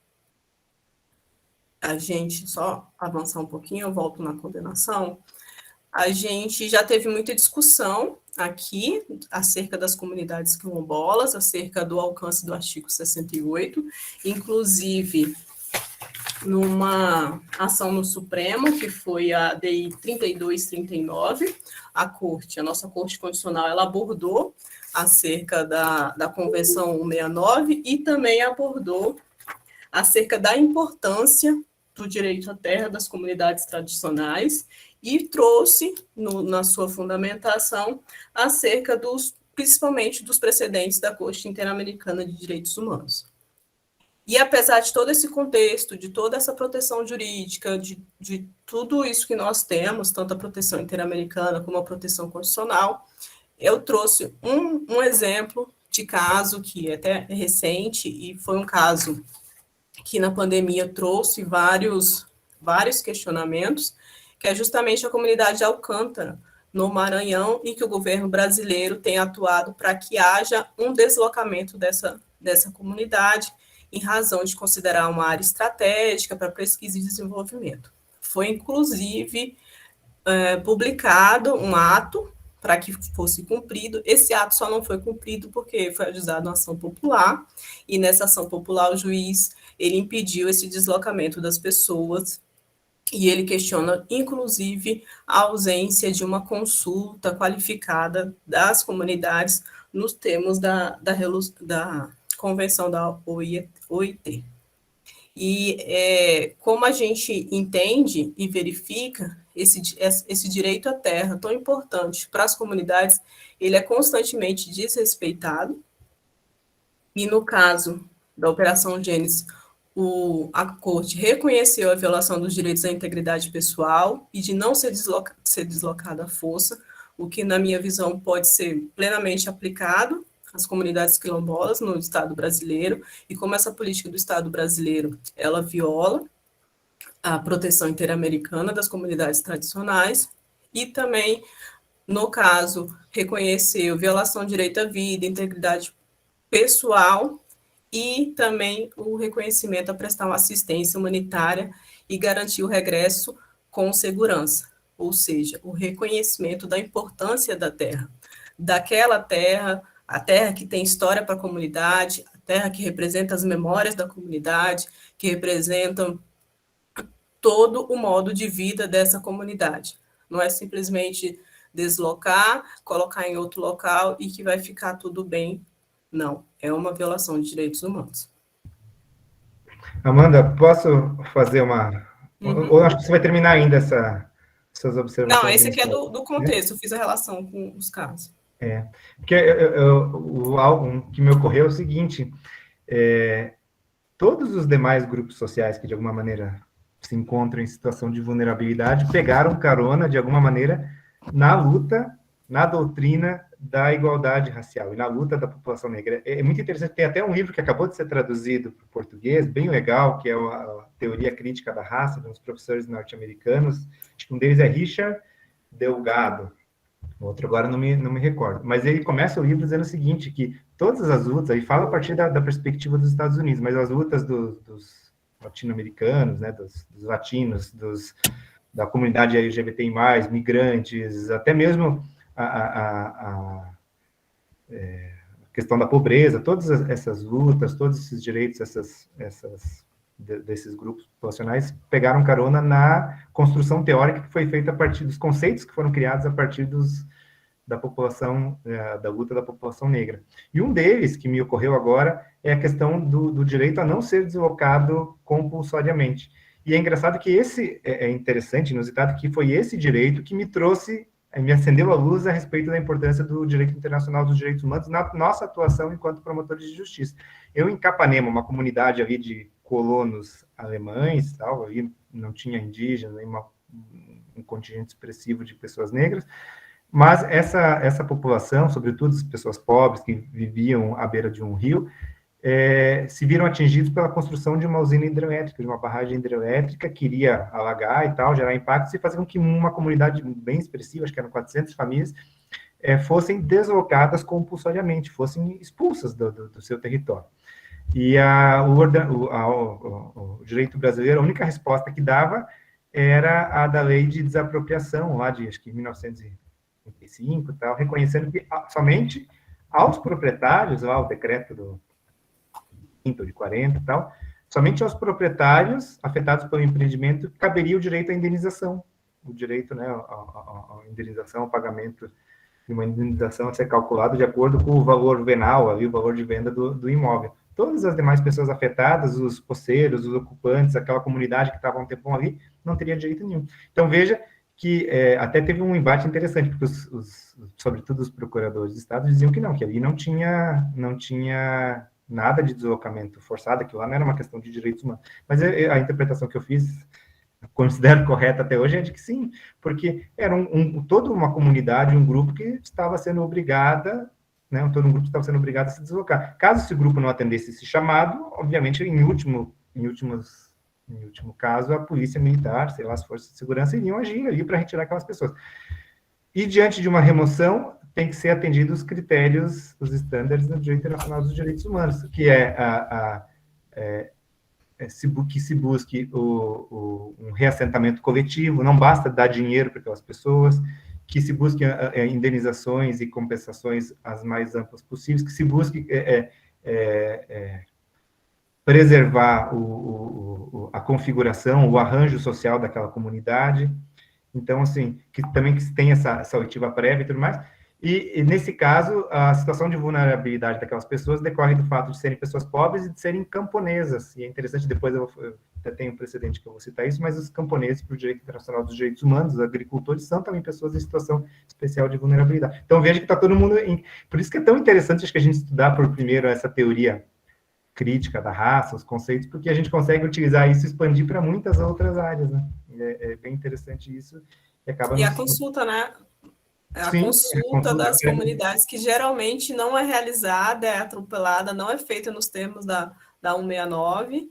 a gente, só avançar um pouquinho, eu volto na condenação, a gente já teve muita discussão aqui acerca das comunidades quilombolas, acerca do alcance do artigo 68, inclusive numa ação no Supremo, que foi a DI 3239, a nossa Corte Constitucional, ela abordou acerca da Convenção 169 e também abordou acerca da importância do direito à terra das comunidades tradicionais e trouxe, na sua fundamentação, acerca principalmente dos precedentes da Corte Interamericana de Direitos Humanos. E apesar de todo esse contexto, de toda essa proteção jurídica, de tudo isso que nós temos, tanto a proteção interamericana como a proteção constitucional, eu trouxe um exemplo de caso que até é recente, e foi um caso que na pandemia trouxe vários questionamentos, que é justamente a comunidade de Alcântara, no Maranhão, e que o governo brasileiro tem atuado para que haja um deslocamento dessa comunidade, em razão de considerar uma área estratégica para pesquisa e desenvolvimento. Foi, inclusive, publicado um ato para que fosse cumprido. Esse ato só não foi cumprido porque foi ajuizado uma ação popular, e nessa ação popular o juiz ele impediu esse deslocamento das pessoas, e ele questiona, inclusive, a ausência de uma consulta qualificada das comunidades nos termos da Convenção da OIT. E como a gente entende e verifica, esse direito à terra tão importante para as comunidades, ele é constantemente desrespeitado, e no caso da Operação Gênesis, a Corte reconheceu a violação dos direitos à integridade pessoal e de não ser deslocada à força, o que, na minha visão, pode ser plenamente aplicado às comunidades quilombolas no Estado brasileiro, e como essa política do Estado brasileiro, ela viola a proteção interamericana das comunidades tradicionais, e também, no caso, reconheceu violação do direito à vida, integridade pessoal, e também o reconhecimento a prestar uma assistência humanitária e garantir o regresso com segurança, ou seja, o reconhecimento da importância da terra, daquela terra, a terra que tem história para a comunidade, a terra que representa as memórias da comunidade, que representam todo o modo de vida dessa comunidade. Não é simplesmente deslocar, colocar em outro local e que vai ficar tudo bem. Não, é uma violação de direitos humanos. Amanda, posso fazer uma... Ou acho que você vai terminar ainda essas Não, observações esse aqui é iniciais, do né? contexto, eu fiz a relação com os casos. Porque algo que me ocorreu é o seguinte, todos os demais grupos sociais que, de alguma maneira, se encontram em situação de vulnerabilidade, pegaram carona, de alguma maneira, na luta, na doutrina da igualdade racial e na luta da população negra. É muito interessante, tem até um livro que acabou de ser traduzido para o português, bem legal, que é a Teoria Crítica da Raça, de uns professores norte-americanos. Acho que um deles é Richard Delgado, o outro agora não me recordo. Mas ele começa o livro dizendo o seguinte, que todas as lutas, aí fala a partir da perspectiva dos Estados Unidos, mas as lutas dos latino-americanos, né, dos latinos, da comunidade LGBTI+, migrantes, até mesmo a questão da pobreza, todas essas lutas, todos esses direitos, desses grupos populacionais pegaram carona na construção teórica que foi feita a partir dos conceitos que foram criados a partir da população, da luta da população negra. E um deles, que me ocorreu agora, é a questão do direito a não ser deslocado compulsoriamente. E é engraçado que esse, é interessante, inusitado, que foi esse direito que me trouxe, me acendeu a luz a respeito da importância do direito internacional dos direitos humanos na nossa atuação enquanto promotores de justiça. Eu, em Capanema, uma comunidade ali de colonos alemães, tal, ali não tinha indígenas, nem um contingente expressivo de pessoas negras, mas essa população, sobretudo as pessoas pobres que viviam à beira de um rio, se viram atingidos pela construção de uma usina hidrelétrica, de uma barragem hidrelétrica que iria alagar e tal, gerar impactos e fazer com que uma comunidade bem expressiva, acho que eram 400 famílias, fossem deslocadas compulsoriamente, fossem expulsas do seu território. E o direito brasileiro, a única resposta que dava era a da lei de desapropriação, lá de, acho que 1935 e tal, reconhecendo que somente aos proprietários, lá o decreto do 30 ou de 40 e tal, somente aos proprietários afetados pelo empreendimento caberia o direito à indenização, o direito, né, à indenização, ao pagamento de uma indenização a ser calculado de acordo com o valor venal, ali, o valor de venda do imóvel. Todas as demais pessoas afetadas, os poceiros, os ocupantes, aquela comunidade que estava há um tempão ali, não teria direito nenhum. Então, veja que até teve um embate interessante, porque sobretudo os procuradores de Estado diziam que não, que ali não tinha nada de deslocamento forçado, que lá não era uma questão de direitos humanos. Mas a interpretação que eu fiz, considero correta até hoje, é de que sim, porque era toda uma comunidade, um grupo que estava sendo obrigada, né, todo um grupo estava sendo obrigado a se deslocar. Caso esse grupo não atendesse esse chamado, obviamente, em último caso, a polícia militar, sei lá, as forças de segurança iriam agir ali para retirar aquelas pessoas. E diante de uma remoção, tem que ser atendidos os critérios, os estándares do direito internacional dos direitos humanos, que que se busque um reassentamento coletivo, não basta dar dinheiro para aquelas pessoas, que se busque indenizações e compensações as mais amplas possíveis, que se busque preservar a configuração, o arranjo social daquela comunidade. Então, assim, que tenha essa oitiva prévia e tudo mais. E, nesse caso, a situação de vulnerabilidade daquelas pessoas decorre do fato de serem pessoas pobres e de serem camponesas. E é interessante, depois eu até tenho um precedente que eu vou citar isso, mas os camponeses, para o direito internacional dos direitos humanos, os agricultores, são também pessoas em situação especial de vulnerabilidade. Então, veja que está todo mundo... Por isso que é tão interessante, acho que a gente estudar por primeiro essa teoria crítica da raça, os conceitos, porque a gente consegue utilizar isso e expandir para muitas outras áreas, né? É bem interessante isso. E a consulta, né? A Sim, consulta das comunidades, que geralmente não é realizada, é atropelada, não é feita nos termos da 169.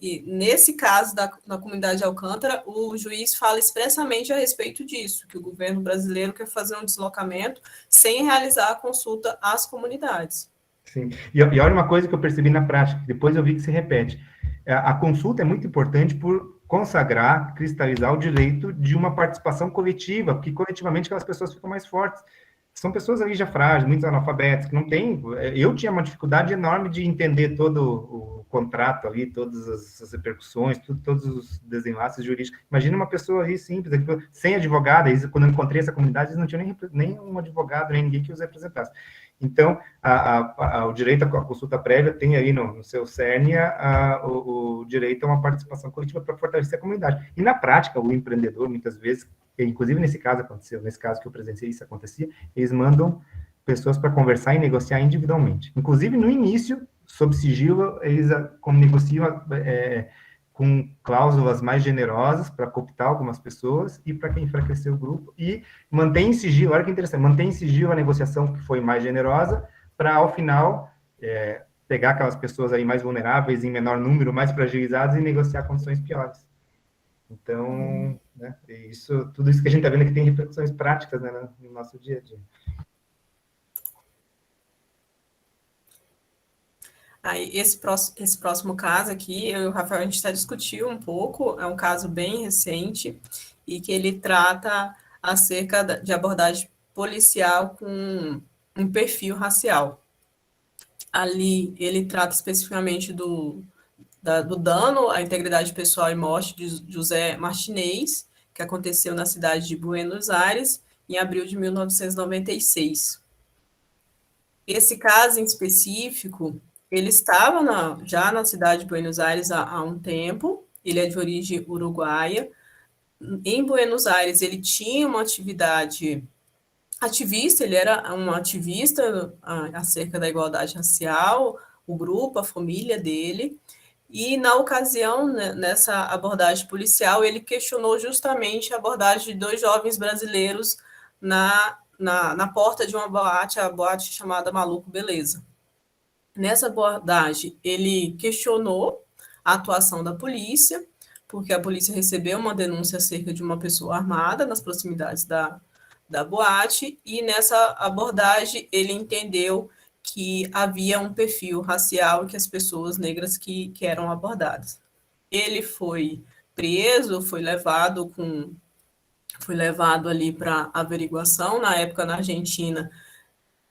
E nesse caso da comunidade de Alcântara, o juiz fala expressamente a respeito disso, que o governo brasileiro quer fazer um deslocamento sem realizar a consulta às comunidades. Sim, e olha uma coisa que eu percebi na prática, depois eu vi que se repete. A consulta é muito importante por consagrar, cristalizar o direito de uma participação coletiva, porque coletivamente aquelas pessoas ficam mais fortes. são pessoas ali já frágeis, muitos analfabetos, que não têm... Eu tinha uma dificuldade enorme de entender todo o contrato ali, todas as repercussões, todos os desenlaces jurídicos. Imagina uma pessoa ali simples, sem advogado, quando eu encontrei essa comunidade, eles não tinham nem um advogado, nem ninguém que os representasse. Então, o direito à consulta prévia tem aí no seu cerne o direito a uma participação coletiva para fortalecer a comunidade. E, na prática, o empreendedor, muitas vezes, inclusive nesse caso aconteceu, nesse caso que eu presenciei, isso acontecia, eles mandam pessoas para conversar e negociar individualmente. Inclusive, no início, sob sigilo, eles negociam com cláusulas mais generosas para cooptar algumas pessoas e para enfraquecer o grupo, e mantém em sigilo, olha que interessante, mantém em sigilo a negociação que foi mais generosa, para, ao final, pegar aquelas pessoas aí mais vulneráveis, em menor número, mais fragilizadas, e negociar condições piores. Então, né, tudo isso que a gente está vendo aqui tem repercussões práticas, né, no nosso dia a dia. Aí, esse próximo caso aqui, eu e o Rafael, a gente está discutindo um pouco, é um caso bem recente, e que ele trata acerca de abordagem policial com um perfil racial. Ali, ele trata especificamente do dano à integridade pessoal e morte de José Martinez, que aconteceu na cidade de Buenos Aires, em abril de 1996. Esse caso em específico, ele estava já na cidade de Buenos Aires há um tempo, ele é de origem uruguaia. Em Buenos Aires, ele tinha uma atividade ativista, ele era um ativista acerca da igualdade racial, o grupo, a família dele, e na ocasião, né, nessa abordagem policial, ele questionou justamente a abordagem de dois jovens brasileiros na porta de uma boate, a boate chamada Maluco Beleza. Nessa abordagem, ele questionou a atuação da polícia, porque a polícia recebeu uma denúncia acerca de uma pessoa armada nas proximidades da boate, e nessa abordagem ele entendeu que havia um perfil racial, que as pessoas negras que eram abordadas. Ele foi preso, foi levado ali para averiguação. Na época, na Argentina,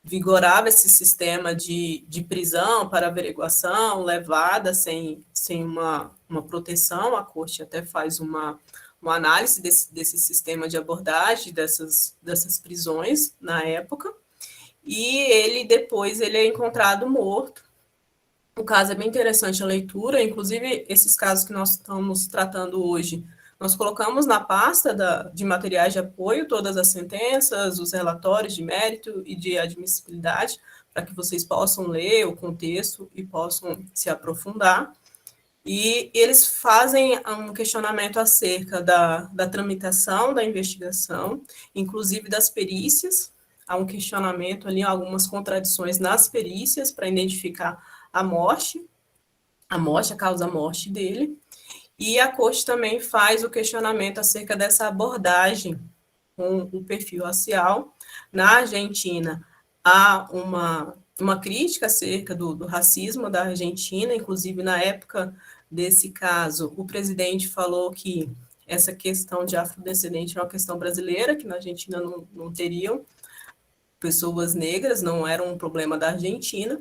vigorava esse sistema de prisão para averiguação, levada sem uma proteção. A corte até faz uma análise desse sistema de abordagem, dessas prisões na época, e depois ele é encontrado morto. O caso é bem interessante a leitura, inclusive esses casos que nós estamos tratando hoje, nós colocamos na pasta de materiais de apoio todas as sentenças, os relatórios de mérito e de admissibilidade, para que vocês possam ler o contexto e possam se aprofundar. E eles fazem um questionamento acerca da tramitação da investigação, inclusive das perícias. Há um questionamento ali, algumas contradições nas perícias para identificar a causa-morte dele. E a corte também faz o questionamento acerca dessa abordagem com o perfil racial. Na Argentina, há uma crítica acerca do racismo da Argentina, inclusive na época desse caso, o presidente falou que essa questão de afrodescendente é uma questão brasileira, que na Argentina não teriam pessoas negras, não era um problema da Argentina,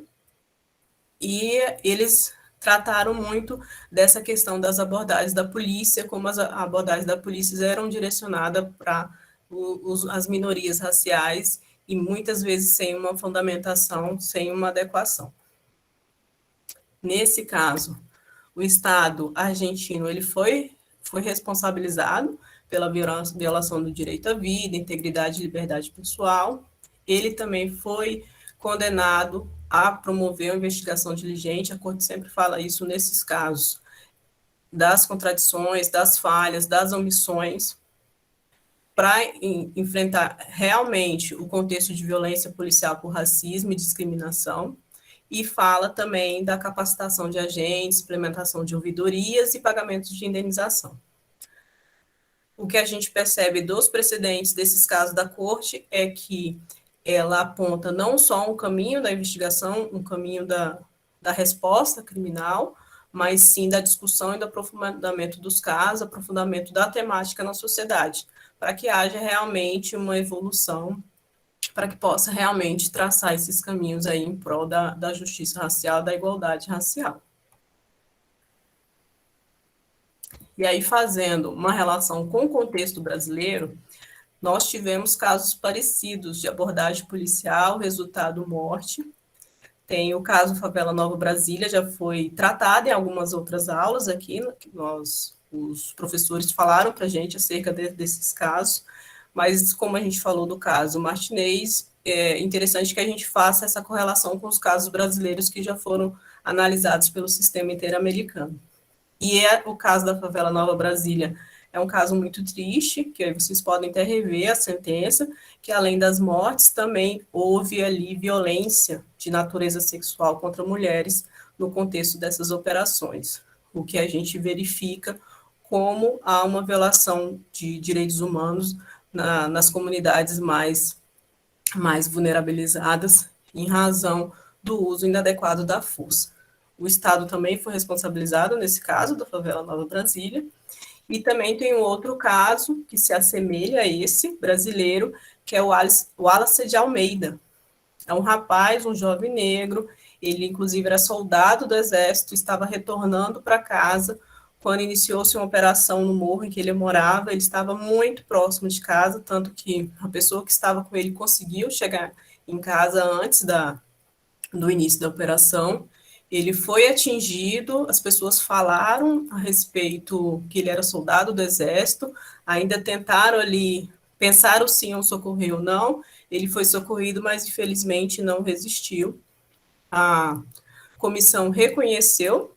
e eles trataram muito dessa questão das abordagens da polícia, como as abordagens da polícia eram direcionadas para as minorias raciais, e muitas vezes sem uma fundamentação, sem uma adequação. Nesse caso, o Estado argentino ele foi responsabilizado pela violação do direito à vida, integridade e liberdade pessoal. Ele também foi condenado a promover uma investigação diligente. A Corte sempre fala isso nesses casos, das contradições, das falhas, das omissões, para enfrentar realmente o contexto de violência policial por racismo e discriminação, e fala também da capacitação de agentes, implementação de ouvidorias e pagamentos de indenização. O que a gente percebe dos precedentes desses casos da Corte é que ela aponta não só um caminho da investigação, um caminho da resposta criminal, mas sim da discussão e do aprofundamento dos casos, aprofundamento da temática na sociedade, para que haja realmente uma evolução para que possa realmente traçar esses caminhos aí em prol da justiça racial, da igualdade racial. E aí, fazendo uma relação com o contexto brasileiro, nós tivemos casos parecidos de abordagem policial, resultado morte. Tem o caso Favela Nova Brasília, já foi tratado em algumas outras aulas aqui, que os professores falaram para a gente acerca desses casos, mas como a gente falou do caso Martinez, é interessante que a gente faça essa correlação com os casos brasileiros que já foram analisados pelo sistema interamericano. E o caso da Favela Nova Brasília é um caso muito triste, que aí vocês podem até rever a sentença, que além das mortes, também houve ali violência de natureza sexual contra mulheres no contexto dessas operações, o que a gente verifica como há uma violação de direitos humanos nas comunidades mais vulnerabilizadas em razão do uso inadequado da força. O Estado também foi responsabilizado nesse caso da Favela Nova Brasília, e também tem um outro caso que se assemelha a esse brasileiro, que é o Wallace de Almeida. É um rapaz, um jovem negro, ele inclusive era soldado do Exército, estava retornando para casa quando iniciou-se uma operação no morro em que ele morava. Ele estava muito próximo de casa, tanto que a pessoa que estava com ele conseguiu chegar em casa antes do início da operação. Ele foi atingido, as pessoas falaram a respeito que ele era soldado do Exército, ainda tentaram ali, pensaram se iam socorrer ou não, ele foi socorrido, mas infelizmente não resistiu. A comissão reconheceu,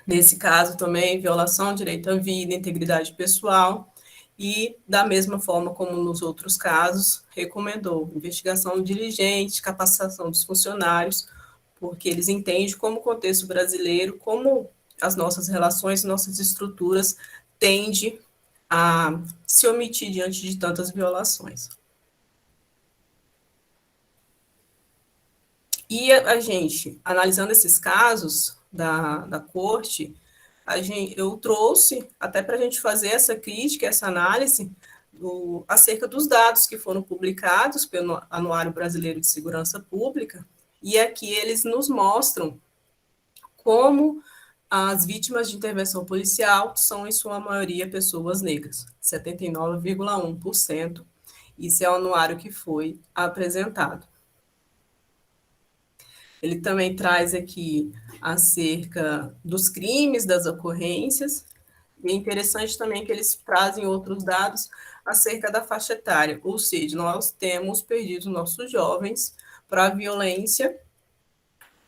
nesse caso também, violação ao direito à vida, integridade pessoal, e da mesma forma como nos outros casos, recomendou investigação diligente, capacitação dos funcionários, porque eles entendem como o contexto brasileiro, como as nossas relações, nossas estruturas tendem a se omitir diante de tantas violações. E a gente, analisando esses casos da corte, eu trouxe, até para a gente fazer essa crítica, essa análise, acerca dos dados que foram publicados pelo Anuário Brasileiro de Segurança Pública, e aqui eles nos mostram como as vítimas de intervenção policial são, em sua maioria, pessoas negras, 79,1%. Isso é o anuário que foi apresentado. Ele também traz aqui acerca dos crimes, das ocorrências, e é interessante também que eles trazem outros dados acerca da faixa etária, ou seja, nós temos perdido nossos jovens para a violência,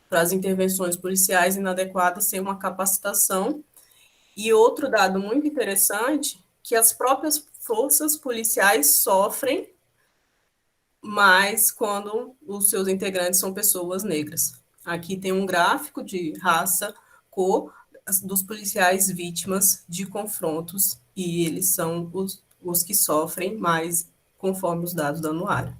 para as intervenções policiais inadequadas sem uma capacitação. E outro dado muito interessante, que as próprias forças policiais sofrem mais quando os seus integrantes são pessoas negras. Aqui tem um gráfico de raça, cor, dos policiais vítimas de confrontos, e eles são os que sofrem mais, conforme os dados do anuário.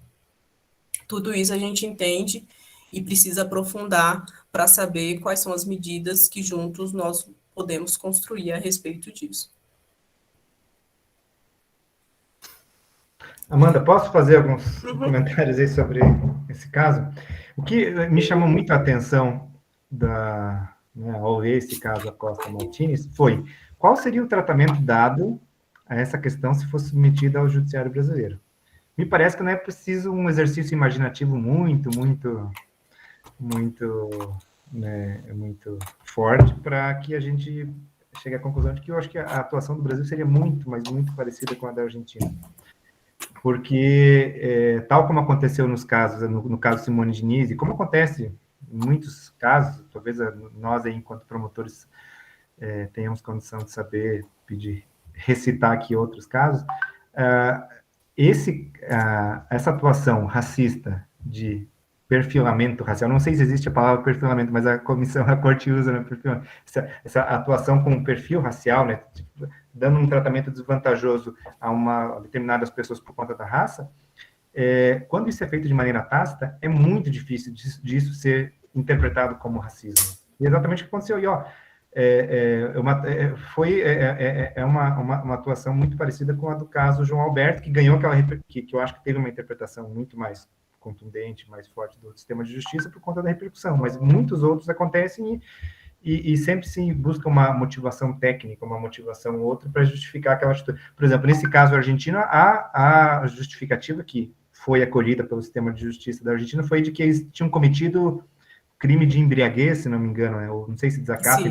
Tudo isso a gente entende e precisa aprofundar para saber quais são as medidas que juntos nós podemos construir a respeito disso. Amanda, posso fazer alguns comentários aí sobre esse caso? O que me chamou muito a atenção ao ver esse caso Acosta Martins foi qual seria o tratamento dado a essa questão se fosse submetida ao judiciário brasileiro. Me parece que não é preciso um exercício imaginativo muito forte para que a gente chegue à conclusão de que eu acho que a atuação do Brasil seria muito, mas muito parecida com a da Argentina. Porque, tal como aconteceu nos casos, no caso Simone Diniz, e como acontece em muitos casos, talvez nós aí, enquanto promotores, tenhamos condição de saber recitar aqui outros casos, essa atuação racista de perfilamento racial, não sei se existe a palavra perfilamento, mas a corte usa, né, essa atuação com um perfil racial, né, tipo, dando um tratamento desvantajoso a determinadas pessoas por conta da raça, quando isso é feito de maneira tácita, é muito difícil disso ser interpretado como racismo. E exatamente o que aconteceu. E, foi uma atuação muito parecida com a do caso João Alberto, que ganhou aquela, que eu acho que teve uma interpretação muito mais contundente, mais forte do sistema de justiça por conta da repercussão, mas muitos outros acontecem e sempre se busca uma motivação técnica, uma motivação outra para justificar aquela atitude. Por exemplo, nesse caso argentino, a justificativa que foi acolhida pelo sistema de justiça da Argentina foi de que eles tinham cometido crime de embriaguez, se não me engano, né? Ou não sei se desacato,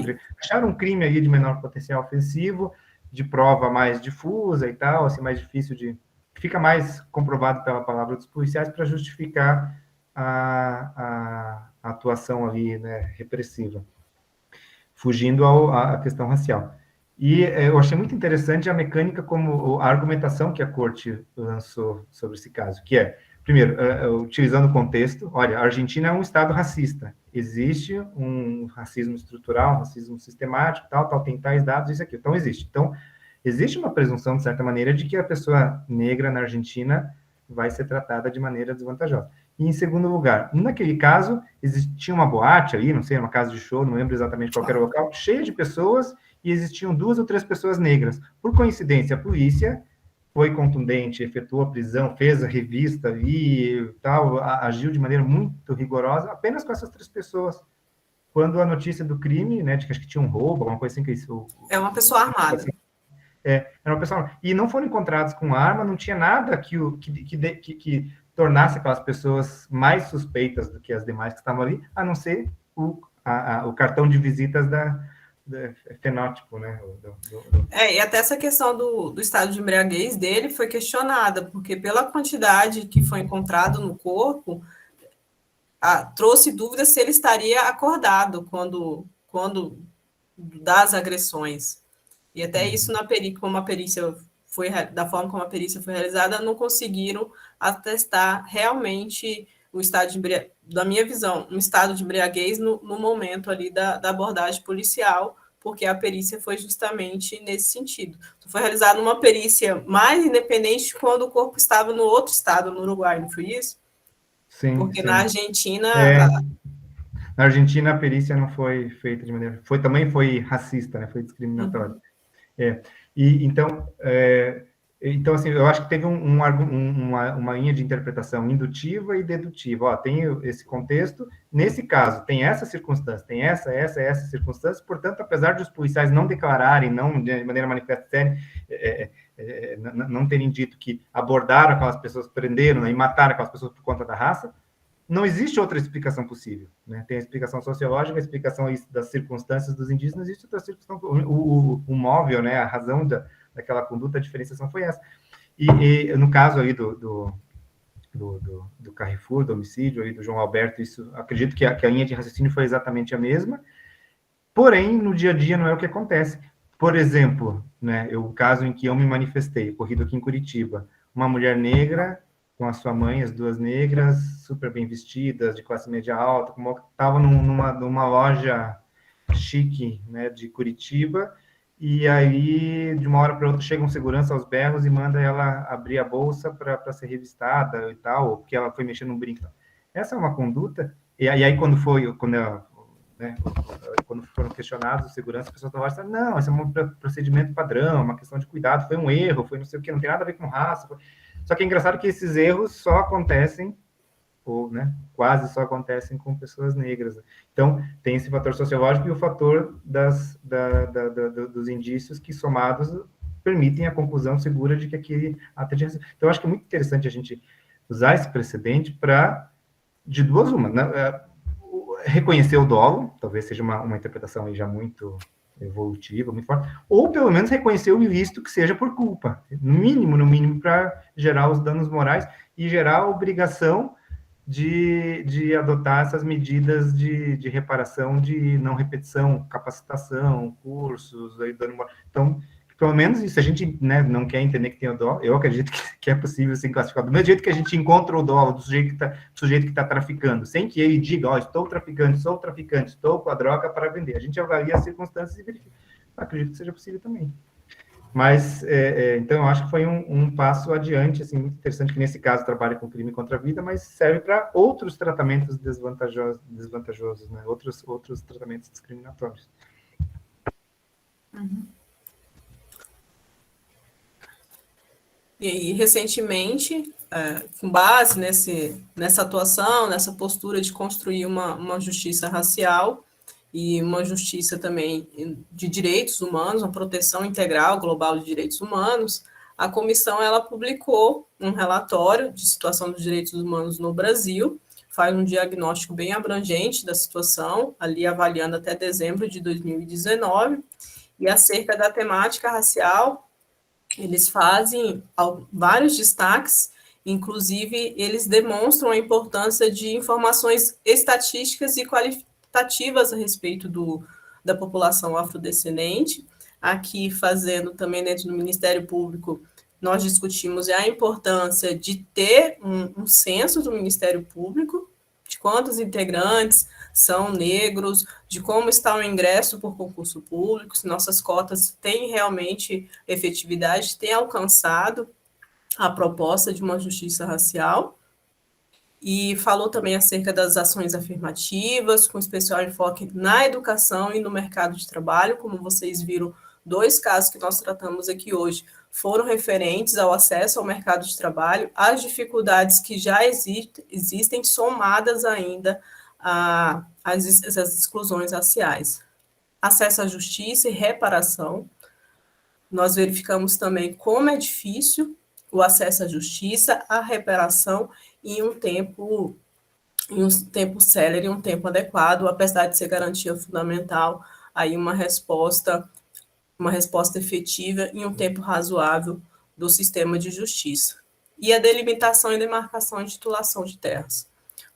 acharam um crime aí de menor potencial ofensivo, de prova mais difusa e tal, assim, mais difícil de... Fica mais comprovado pela palavra dos policiais para justificar a atuação ali, né, repressiva, fugindo à questão racial. E eu achei muito interessante a mecânica, como a argumentação que a corte lançou sobre esse caso, que é, primeiro, utilizando o contexto, olha, a Argentina é um estado racista, existe um racismo estrutural, um racismo sistemático, tal, tem tais dados, isso aqui, então existe. Então, existe uma presunção, de certa maneira, de que a pessoa negra na Argentina vai ser tratada de maneira desvantajosa. E, em segundo lugar, naquele caso, existia uma boate ali, não sei, uma casa de show, não lembro exatamente qual era o local, cheia de pessoas, e existiam 2 ou 3 pessoas negras. Por coincidência, a polícia foi contundente, efetuou a prisão, fez a revista e tal, agiu de maneira muito rigorosa, apenas com essas 3 pessoas. Quando a notícia do crime, né, de que acho que tinha um roubo, alguma coisa assim, que isso... É uma pessoa armada. Assim, era uma pessoa... E não foram encontrados com arma, não tinha nada que tornasse aquelas pessoas mais suspeitas do que as demais que estavam ali, a não ser o cartão de visitas da fenótipo, né? E até essa questão do estado de embriaguez dele foi questionada, porque pela quantidade que foi encontrado no corpo, trouxe dúvidas se ele estaria acordado quando das agressões. E até isso, como a perícia foi, da forma como a perícia foi realizada, não conseguiram atestar realmente o estado de embriaguez, da minha visão, um estado de embriaguez no momento ali da abordagem policial, porque a perícia foi justamente nesse sentido. Foi realizada uma perícia mais independente quando o corpo estava no outro estado, no Uruguai, não foi isso? Sim, porque sim. Na Argentina... Na Argentina, a perícia não foi feita de maneira... Também foi racista, né? Foi discriminatória. Então, assim, eu acho que teve uma linha de interpretação indutiva e dedutiva. Ó, tem esse contexto, nesse caso, tem essa circunstância, tem essa circunstância, portanto, apesar de os policiais não declararem, não de maneira manifesta, não terem dito que abordaram aquelas pessoas, prenderam, né, e mataram aquelas pessoas por conta da raça, não existe outra explicação possível, né? Tem a explicação sociológica, a explicação das circunstâncias dos indígenas, não existe outra explicação. O móvel, né, a razão daquela conduta, a diferenciação foi essa. E no caso aí do Carrefour, do homicídio aí do João Alberto, isso, acredito que a linha de raciocínio foi exatamente a mesma, porém, no dia a dia não é o que acontece. Por exemplo, né, o caso em que eu me manifestei, ocorrido aqui em Curitiba, uma mulher negra com a sua mãe, as 2 negras, super bem vestidas, de classe média alta, estavam numa loja chique, né, de Curitiba, e aí, de uma hora para outra, chega um segurança aos berros e manda ela abrir a bolsa para ser revistada e tal, ou porque ela foi mexendo no brinco. Essa é uma conduta, e aí quando foram questionados, o segurança, a pessoa estava falando, não, esse é um procedimento padrão, uma questão de cuidado, foi um erro, foi não sei o que, não tem nada a ver com raça. Só que é engraçado que esses erros só acontecem, ou, né, quase só acontecem com pessoas negras. Então, tem esse fator sociológico e o fator dos indícios que, somados, permitem a conclusão segura de que aquele ato de racismo. Então, eu acho que é muito interessante a gente usar esse precedente para, de duas uma, né, reconhecer o dolo, talvez seja uma interpretação aí já muito evolutiva, muito forte, ou pelo menos reconhecer o ilícito que seja por culpa, no mínimo, para gerar os danos morais e gerar a obrigação de adotar essas medidas de reparação, de não repetição, capacitação, cursos, aí dando uma... Então, pelo menos isso, a gente, né, não quer entender que tem o dolo, eu acredito que é possível ser classificado. Do mesmo jeito que a gente encontra o dolo do sujeito que está traficando, sem que ele diga, ó, estou traficante, estou com a droga para vender. A gente avalia as circunstâncias e verifica. Acredito que seja possível também. Mas, então, eu acho que foi um passo adiante, assim, muito interessante, que nesse caso trabalha com crime contra a vida, mas serve para outros tratamentos desvantajosos, né? Outros tratamentos discriminatórios. E recentemente, com base nessa atuação, nessa postura de construir uma justiça racial e uma justiça também de direitos humanos, uma proteção integral global de direitos humanos, a comissão ela publicou um relatório de situação dos direitos humanos no Brasil, faz um diagnóstico bem abrangente da situação, ali avaliando até dezembro de 2019, e acerca da temática racial, eles fazem vários destaques, inclusive eles demonstram a importância de informações estatísticas e qualitativas a respeito da população afrodescendente. Aqui, fazendo também dentro do Ministério Público, nós discutimos a importância de ter um censo do Ministério Público, de quantos integrantes são negros, de como está o ingresso por concurso público, se nossas cotas têm realmente efetividade, têm alcançado a proposta de uma justiça racial. E falou também acerca das ações afirmativas, com especial enfoque na educação e no mercado de trabalho. Como vocês viram, 2 casos que nós tratamos aqui hoje foram referentes ao acesso ao mercado de trabalho, às dificuldades que já existem, somadas ainda às exclusões raciais. Acesso à justiça e reparação. Nós verificamos também como é difícil o acesso à justiça, à reparação em um tempo célere, um tempo adequado, apesar de ser garantia fundamental, aí uma resposta efetiva em um tempo razoável do sistema de justiça. E a delimitação e demarcação e titulação de terras.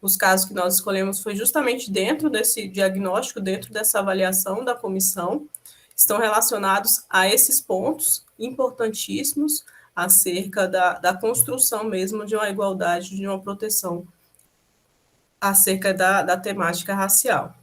Os casos que nós escolhemos foi justamente dentro desse diagnóstico, dentro dessa avaliação da comissão, estão relacionados a esses pontos importantíssimos acerca da construção mesmo de uma igualdade, de uma proteção acerca da temática racial.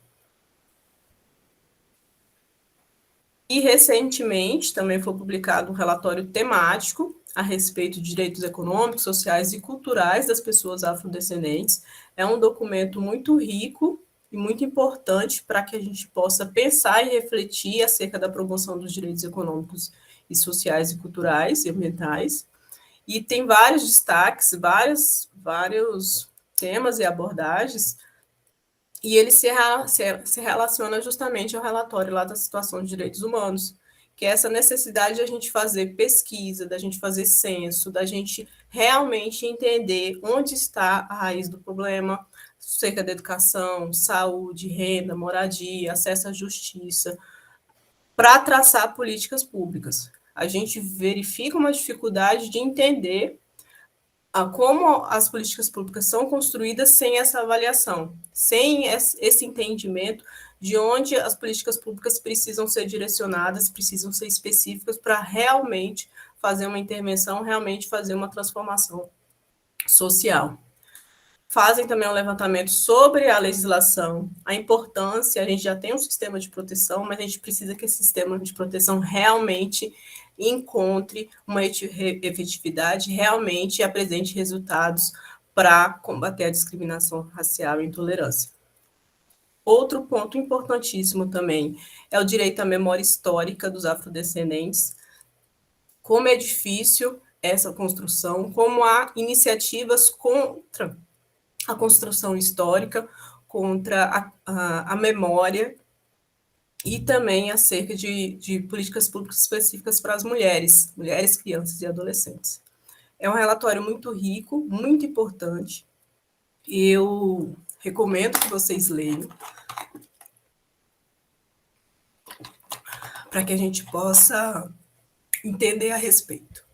E, recentemente, também foi publicado um relatório temático a respeito de direitos econômicos, sociais e culturais das pessoas afrodescendentes. É um documento muito rico e muito importante para que a gente possa pensar e refletir acerca da promoção dos direitos econômicos e sociais e culturais e ambientais. E tem vários destaques, vários temas e abordagens, e ele se relaciona justamente ao relatório lá da situação de direitos humanos, que é essa necessidade de a gente fazer pesquisa, da gente fazer censo, da gente realmente entender onde está a raiz do problema, cerca da educação, saúde, renda, moradia, acesso à justiça, para traçar políticas públicas. A gente verifica uma dificuldade de entender como as políticas públicas são construídas sem essa avaliação, sem esse entendimento de onde as políticas públicas precisam ser direcionadas, precisam ser específicas para realmente fazer uma intervenção, realmente fazer uma transformação social. Fazem também um levantamento sobre a legislação, a importância, a gente já tem um sistema de proteção, mas a gente precisa que esse sistema de proteção realmente encontre uma efetividade, realmente apresente resultados para combater a discriminação racial e a intolerância. Outro ponto importantíssimo também é o direito à memória histórica dos afrodescendentes, como é difícil essa construção, como há iniciativas contra a construção histórica, contra a memória e também acerca de políticas públicas específicas para as mulheres, crianças e adolescentes. É um relatório muito rico, muito importante. Eu recomendo que vocês leiam, para que a gente possa entender a respeito.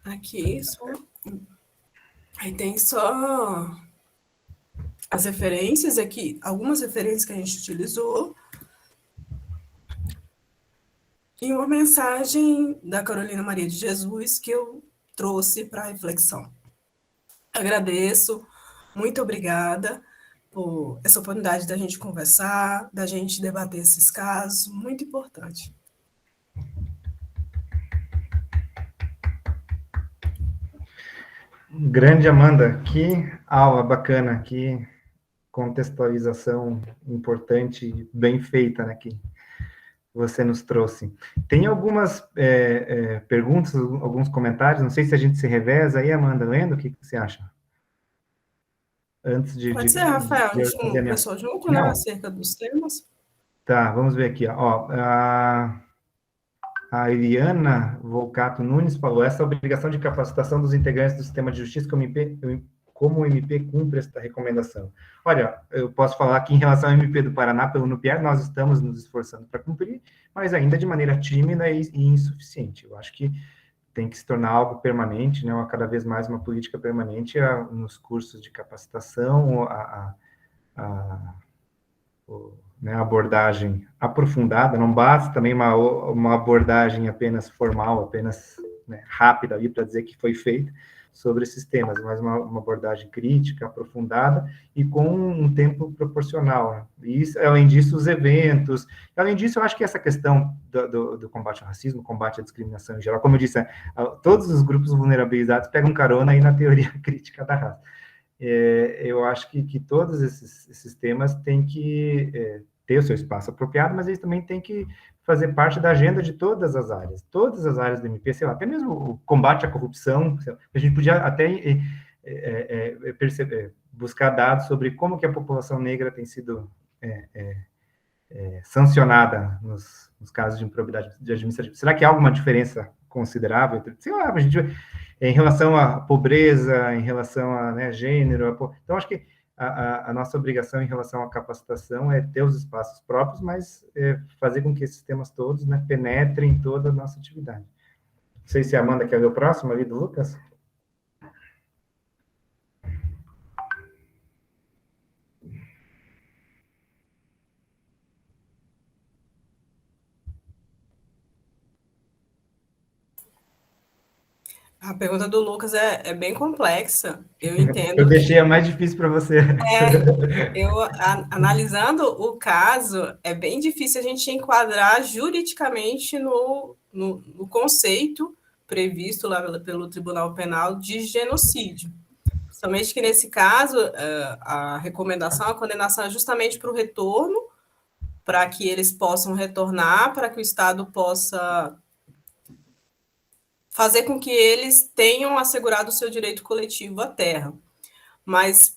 Aqui só. Aí tem só as referências aqui, algumas referências que a gente utilizou. E uma mensagem da Carolina Maria de Jesus que eu trouxe para reflexão. Agradeço, muito obrigada por essa oportunidade da gente conversar, da gente debater esses casos, muito importante. Grande Amanda, que aula bacana, que contextualização importante, bem feita, né, que você nos trouxe. Tem algumas perguntas, alguns comentários, não sei se a gente se reveza aí, Amanda, lendo, o que você acha? Antes Pode ser, Rafael, a de eu gente fazer a minha... conversou junto, né, Não, acerca dos temas. tá, vamos ver aqui, ó. A Eliana Volcato Nunes falou, essa obrigação de capacitação dos integrantes do sistema de justiça como o MP cumpre esta recomendação. Olha, eu posso falar que em relação ao MP do Paraná, pelo NUPIAR, nós estamos nos esforçando para cumprir, mas ainda de maneira tímida e insuficiente. Eu acho que tem que se tornar algo permanente, né, cada vez mais uma política permanente nos cursos de capacitação, né, abordagem aprofundada, não basta também uma abordagem apenas formal, apenas, né, rápida ali para dizer que foi feito sobre esses temas, mas uma abordagem crítica, aprofundada e com um tempo proporcional. Né? E isso, além disso, os eventos. Além disso, eu acho que essa questão do combate ao racismo, combate à discriminação em geral, como eu disse, todos os grupos vulnerabilizados pegam carona aí na teoria crítica da raça. Eu acho que todos esses temas têm que ter o seu espaço apropriado, mas eles também têm que fazer parte da agenda de todas as áreas do MP, sei lá, até mesmo o combate à corrupção, a gente podia até buscar dados sobre como que a população negra tem sido sancionada nos casos de improbidade administrativa. Será que há alguma diferença considerável? Sei lá, a gente em relação à pobreza, em relação a, né, gênero. Então, acho que a nossa obrigação em relação à capacitação é ter os espaços próprios, mas fazer com que esses temas todos, né, penetrem toda a nossa atividade. Não sei se a Amanda quer ver o próximo ali do Lucas. A pergunta do Lucas é bem complexa. Eu Eu entendo deixei que a mais difícil para você. analisando o caso, é bem difícil a gente enquadrar juridicamente no conceito previsto lá pelo Tribunal Penal de genocídio. Somente que nesse caso, a recomendação, a condenação é justamente para o retorno, para que eles possam retornar, para que o Estado possa fazer com que eles tenham assegurado o seu direito coletivo à terra. Mas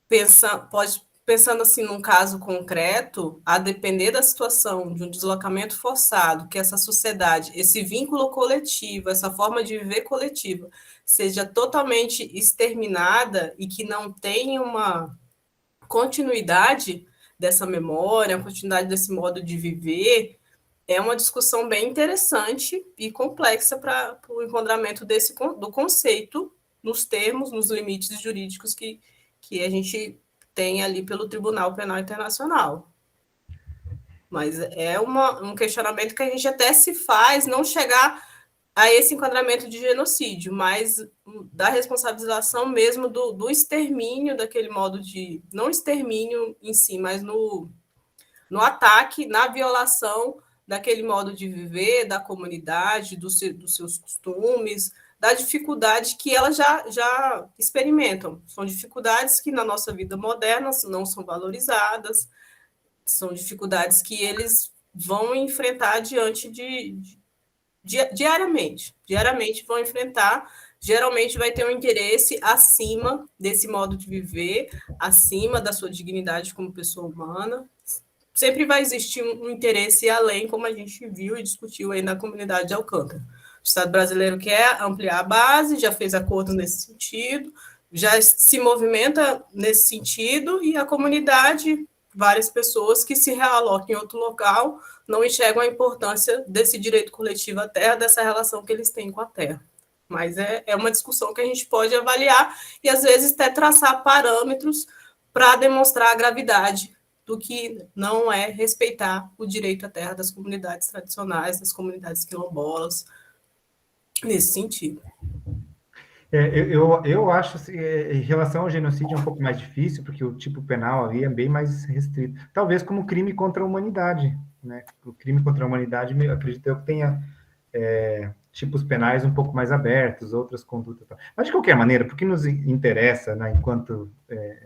pensando assim num caso concreto, a depender da situação de um deslocamento forçado, que essa sociedade, esse vínculo coletivo, essa forma de viver coletiva, seja totalmente exterminada e que não tenha uma continuidade dessa memória, a continuidade desse modo de viver, é uma discussão bem interessante e complexa para o enquadramento do conceito nos termos, nos limites jurídicos que a gente tem ali pelo Tribunal Penal Internacional. Mas é um questionamento que a gente até se faz, não chegar a esse enquadramento de genocídio, mas da responsabilização mesmo do extermínio daquele modo de... Não extermínio em si, mas no ataque, na violação daquele modo de viver, da comunidade, dos seus costumes, da dificuldade que elas já experimentam. São dificuldades que na nossa vida moderna não são valorizadas, são dificuldades que eles vão enfrentar diariamente. Diariamente vão enfrentar, geralmente vai ter um interesse acima desse modo de viver, acima da sua dignidade como pessoa humana. Sempre vai existir um interesse além, como a gente viu e discutiu aí na comunidade de Alcântara. O Estado brasileiro quer ampliar a base, já fez acordo nesse sentido, já se movimenta nesse sentido, e a comunidade, várias pessoas que se realocam em outro local, não enxergam a importância desse direito coletivo à terra, dessa relação que eles têm com a terra. Mas é uma discussão que a gente pode avaliar e, às vezes, até traçar parâmetros para demonstrar a gravidade do que não é respeitar o direito à terra das comunidades tradicionais, das comunidades quilombolas, nesse sentido. Eu acho, assim, em relação ao genocídio é um pouco mais difícil, porque o tipo penal ali é bem mais restrito. Talvez como crime contra a humanidade, né? O crime contra a humanidade, acredito eu que tenha tipos penais um pouco mais abertos, outras condutas. Mas, de qualquer maneira, porque nos interessa, né, enquanto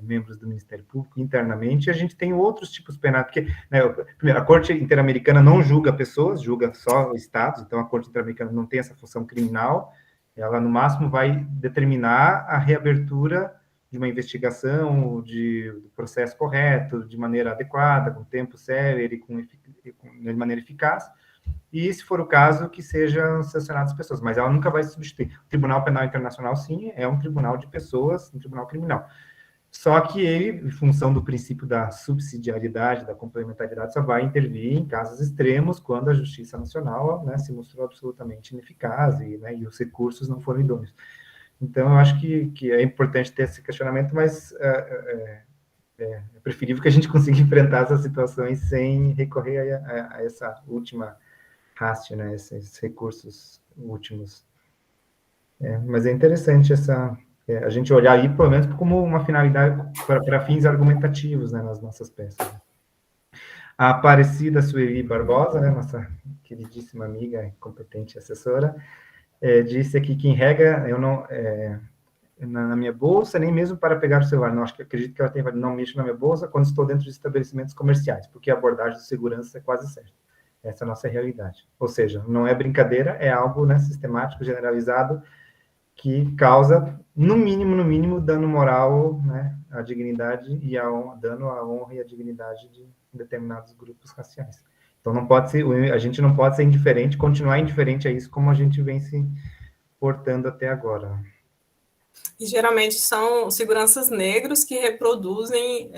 membros do Ministério Público, internamente, a gente tem outros tipos penais, porque, né, primeiro, a Corte Interamericana não julga pessoas, julga só estados, então a Corte Interamericana não tem essa função criminal, ela, no máximo, vai determinar a reabertura de uma investigação, do processo correto, de maneira adequada, com tempo célere, de maneira eficaz, e, se for o caso, que sejam sancionadas pessoas, mas ela nunca vai substituir. O Tribunal Penal Internacional, sim, é um tribunal de pessoas, um tribunal criminal. Só que ele, em função do princípio da subsidiariedade, da complementaridade, só vai intervir em casos extremos, quando a Justiça Nacional, né, se mostrou absolutamente ineficaz né, e os recursos não foram idôneos. Então, eu acho que é importante ter esse questionamento, mas é preferível que a gente consiga enfrentar essas situações sem recorrer a essa última rácio, né, esses recursos últimos. Mas é interessante a gente olhar aí, pelo menos, como uma finalidade para fins argumentativos, né, nas nossas peças. A Aparecida Sueli Barbosa, né, nossa queridíssima amiga e competente assessora, disse aqui que, em regra, eu não... na minha bolsa, nem mesmo para pegar o celular. Não, acredito que ela tenha, não mexo na minha bolsa quando estou dentro de estabelecimentos comerciais, porque a abordagem de segurança é quase certa. Essa é a nossa realidade. Ou seja, não é brincadeira, é algo, né, sistemático, generalizado, que causa, no mínimo, dano moral, né, à dignidade e dano à honra e à dignidade de determinados grupos raciais. Então, a gente não pode ser indiferente, continuar indiferente a isso, como a gente vem se portando até agora. E geralmente são seguranças negros que reproduzem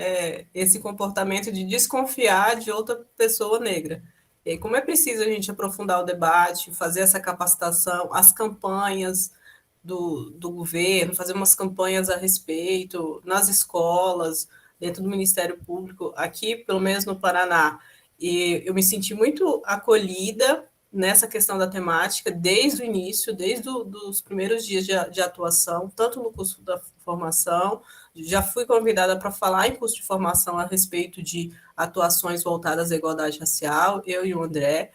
esse comportamento de desconfiar de outra pessoa negra. E como é preciso a gente aprofundar o debate, fazer essa capacitação, as campanhas do governo, fazer umas campanhas a respeito nas escolas, dentro do Ministério Público, aqui, pelo menos no Paraná. E eu me senti muito acolhida nessa questão da temática desde o início, desde os primeiros dias de atuação, tanto no curso da formação, já fui convidada para falar em curso de formação a respeito de atuações voltadas à igualdade racial, eu e o André.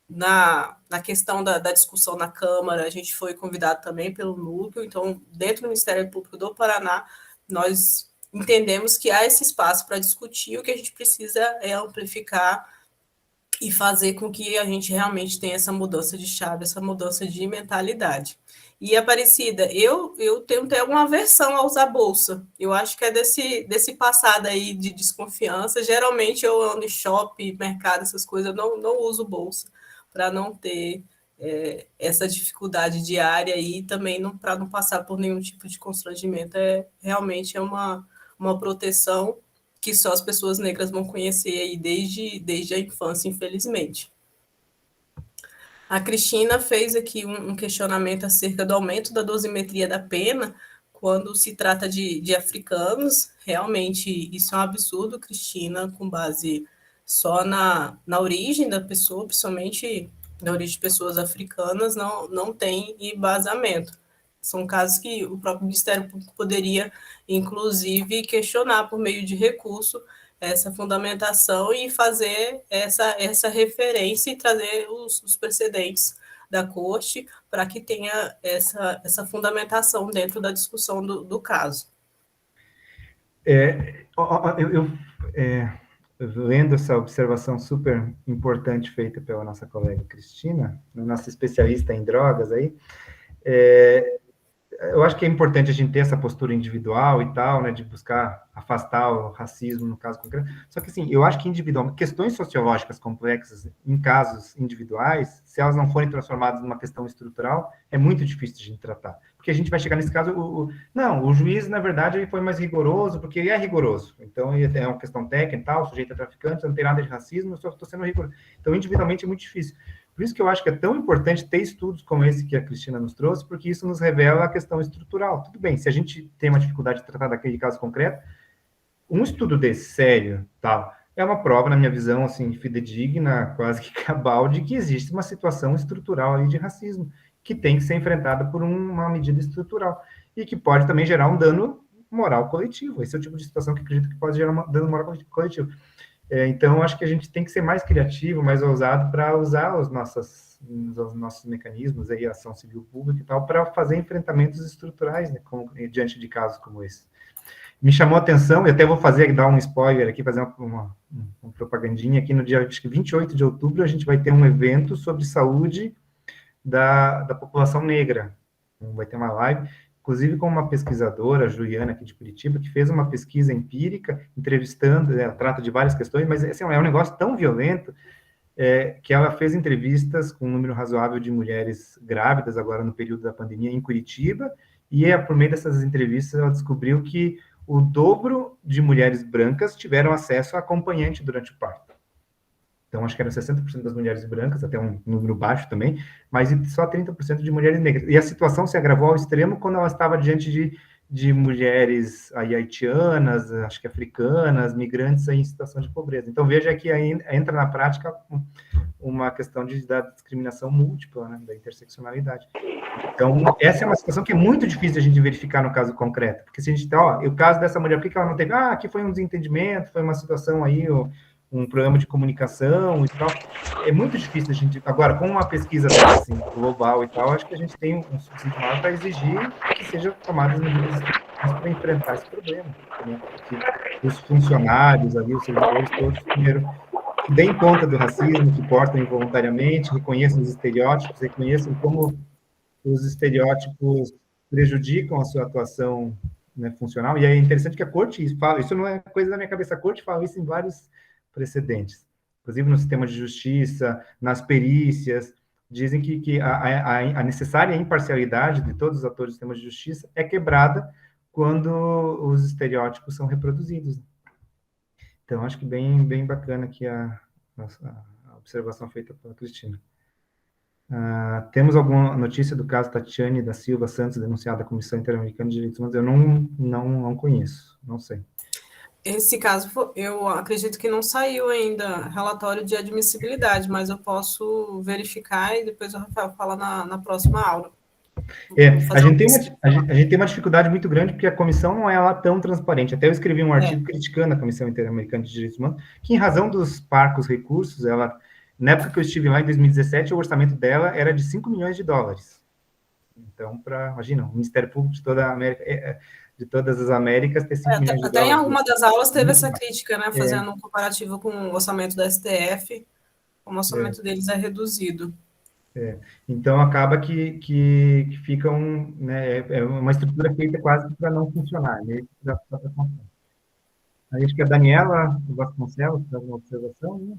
Na questão da discussão na Câmara, a gente foi convidado também pelo Núcleo, então, dentro do Ministério Público do Paraná, nós entendemos que há esse espaço para discutir, o que a gente precisa é amplificar e fazer com que a gente realmente tenha essa mudança de chave, essa mudança de mentalidade. E, Aparecida, eu tenho até uma aversão a usar bolsa. Eu acho que é desse passado aí de desconfiança. Geralmente eu ando em shopping, mercado, essas coisas, eu não uso bolsa, para não ter essa dificuldade diária e também para não passar por nenhum tipo de constrangimento. Realmente é uma proteção que só as pessoas negras vão conhecer aí desde a infância, infelizmente. A Cristina fez aqui um questionamento acerca do aumento da dosimetria da pena quando se trata de africanos. Realmente, isso é um absurdo, Cristina, com base só na origem da pessoa, principalmente na origem de pessoas africanas, não tem embasamento. São casos que o próprio Ministério Público poderia, inclusive, questionar por meio de recurso essa fundamentação e fazer essa referência e trazer os precedentes da corte para que tenha essa fundamentação dentro da discussão do caso. Lendo essa observação super importante feita pela nossa colega Cristina, nossa especialista em drogas aí, eu acho que é importante a gente ter essa postura individual e tal, né, de buscar afastar o racismo no caso concreto. Só que, assim, eu acho que questões sociológicas complexas em casos individuais, se elas não forem transformadas numa questão estrutural, é muito difícil de a gente tratar. Porque a gente vai chegar nesse caso, o juiz, na verdade, ele foi mais rigoroso, porque ele é rigoroso. Então, é uma questão técnica e tal, o sujeito é traficante, não tem nada de racismo, eu só estou sendo rigoroso. Então, individualmente, é muito difícil. Por isso que eu acho que é tão importante ter estudos como esse que a Cristina nos trouxe, porque isso nos revela a questão estrutural. Tudo bem, se a gente tem uma dificuldade de tratar daquele caso concreto, um estudo desse sério, tal, é uma prova, na minha visão, assim, fidedigna, quase que cabal, de que existe uma situação estrutural ali de racismo. que tem que ser enfrentada por uma medida estrutural, e que pode também gerar um dano moral coletivo. Esse é o tipo de situação que acredito que pode gerar um dano moral coletivo. Então, acho que a gente tem que ser mais criativo, mais ousado para usar os nossos mecanismos, aí, a ação civil pública e tal, para fazer enfrentamentos estruturais, né, diante de casos como esse. Me chamou a atenção, e até vou dar um spoiler aqui, fazer uma propagandinha aqui, no dia, acho que 28 de outubro, a gente vai ter um evento sobre saúde da população negra. Vai ter uma live, inclusive com uma pesquisadora, Juliana, aqui de Curitiba, que fez uma pesquisa empírica, entrevistando, ela trata de várias questões, mas assim, é um negócio tão violento, que ela fez entrevistas com um número razoável de mulheres grávidas, agora no período da pandemia, em Curitiba, e por meio dessas entrevistas ela descobriu que o dobro de mulheres brancas tiveram acesso a acompanhante durante o parto. Então, acho que eram 60% das mulheres brancas, até um número baixo também, mas só 30% de mulheres negras. E a situação se agravou ao extremo quando ela estava diante de mulheres aí, haitianas, acho que africanas, migrantes aí, em situação de pobreza. Então, veja que aí entra na prática uma questão da discriminação múltipla, né, da interseccionalidade. Então, essa é uma situação que é muito difícil a gente verificar no caso concreto, porque se a gente está, o caso dessa mulher, por que ela não teve? Aqui foi um desentendimento, foi uma situação aí, um programa de comunicação e tal. É muito difícil a gente... Agora, com uma pesquisa assim, global e tal, acho que a gente tem um subsídio maior para exigir que sejam tomadas medidas para enfrentar esse problema, né? Que os funcionários ali, os servidores todos, primeiro, deem conta do racismo, que portam involuntariamente, reconheçam os estereótipos, reconheçam como os estereótipos prejudicam a sua atuação, né, funcional, e é interessante que a corte fala, isso não é coisa da minha cabeça, a corte fala isso em vários precedentes, inclusive no sistema de justiça, nas perícias, dizem que a necessária imparcialidade de todos os atores do sistema de justiça é quebrada quando os estereótipos são reproduzidos. Então, acho que bem bacana aqui a observação feita pela Cristina. Temos alguma notícia do caso Tatiane da Silva Santos, denunciada à Comissão Interamericana de Direitos Humanos? Eu não conheço, não sei. Esse caso, eu acredito que não saiu ainda relatório de admissibilidade, mas eu posso verificar e depois o Rafael fala na próxima aula. A gente tem uma dificuldade muito grande, porque a comissão não é lá tão transparente. Até eu escrevi um artigo criticando a Comissão Interamericana de Direitos Humanos, que em razão dos parcos recursos, na época que eu estive lá, em 2017, o orçamento dela era de 5 milhões de dólares. Então, imagina, o Ministério Público de toda a América, de todas as Américas, ter 5 milhões de dólares. Até em alguma das aulas teve essa crítica, né, fazendo um comparativo com o orçamento da STF, como o orçamento deles é reduzido. Então, acaba que fica uma estrutura feita quase para não funcionar, né? Aí, acho que a Daniela Vasconcelos faz uma observação, né?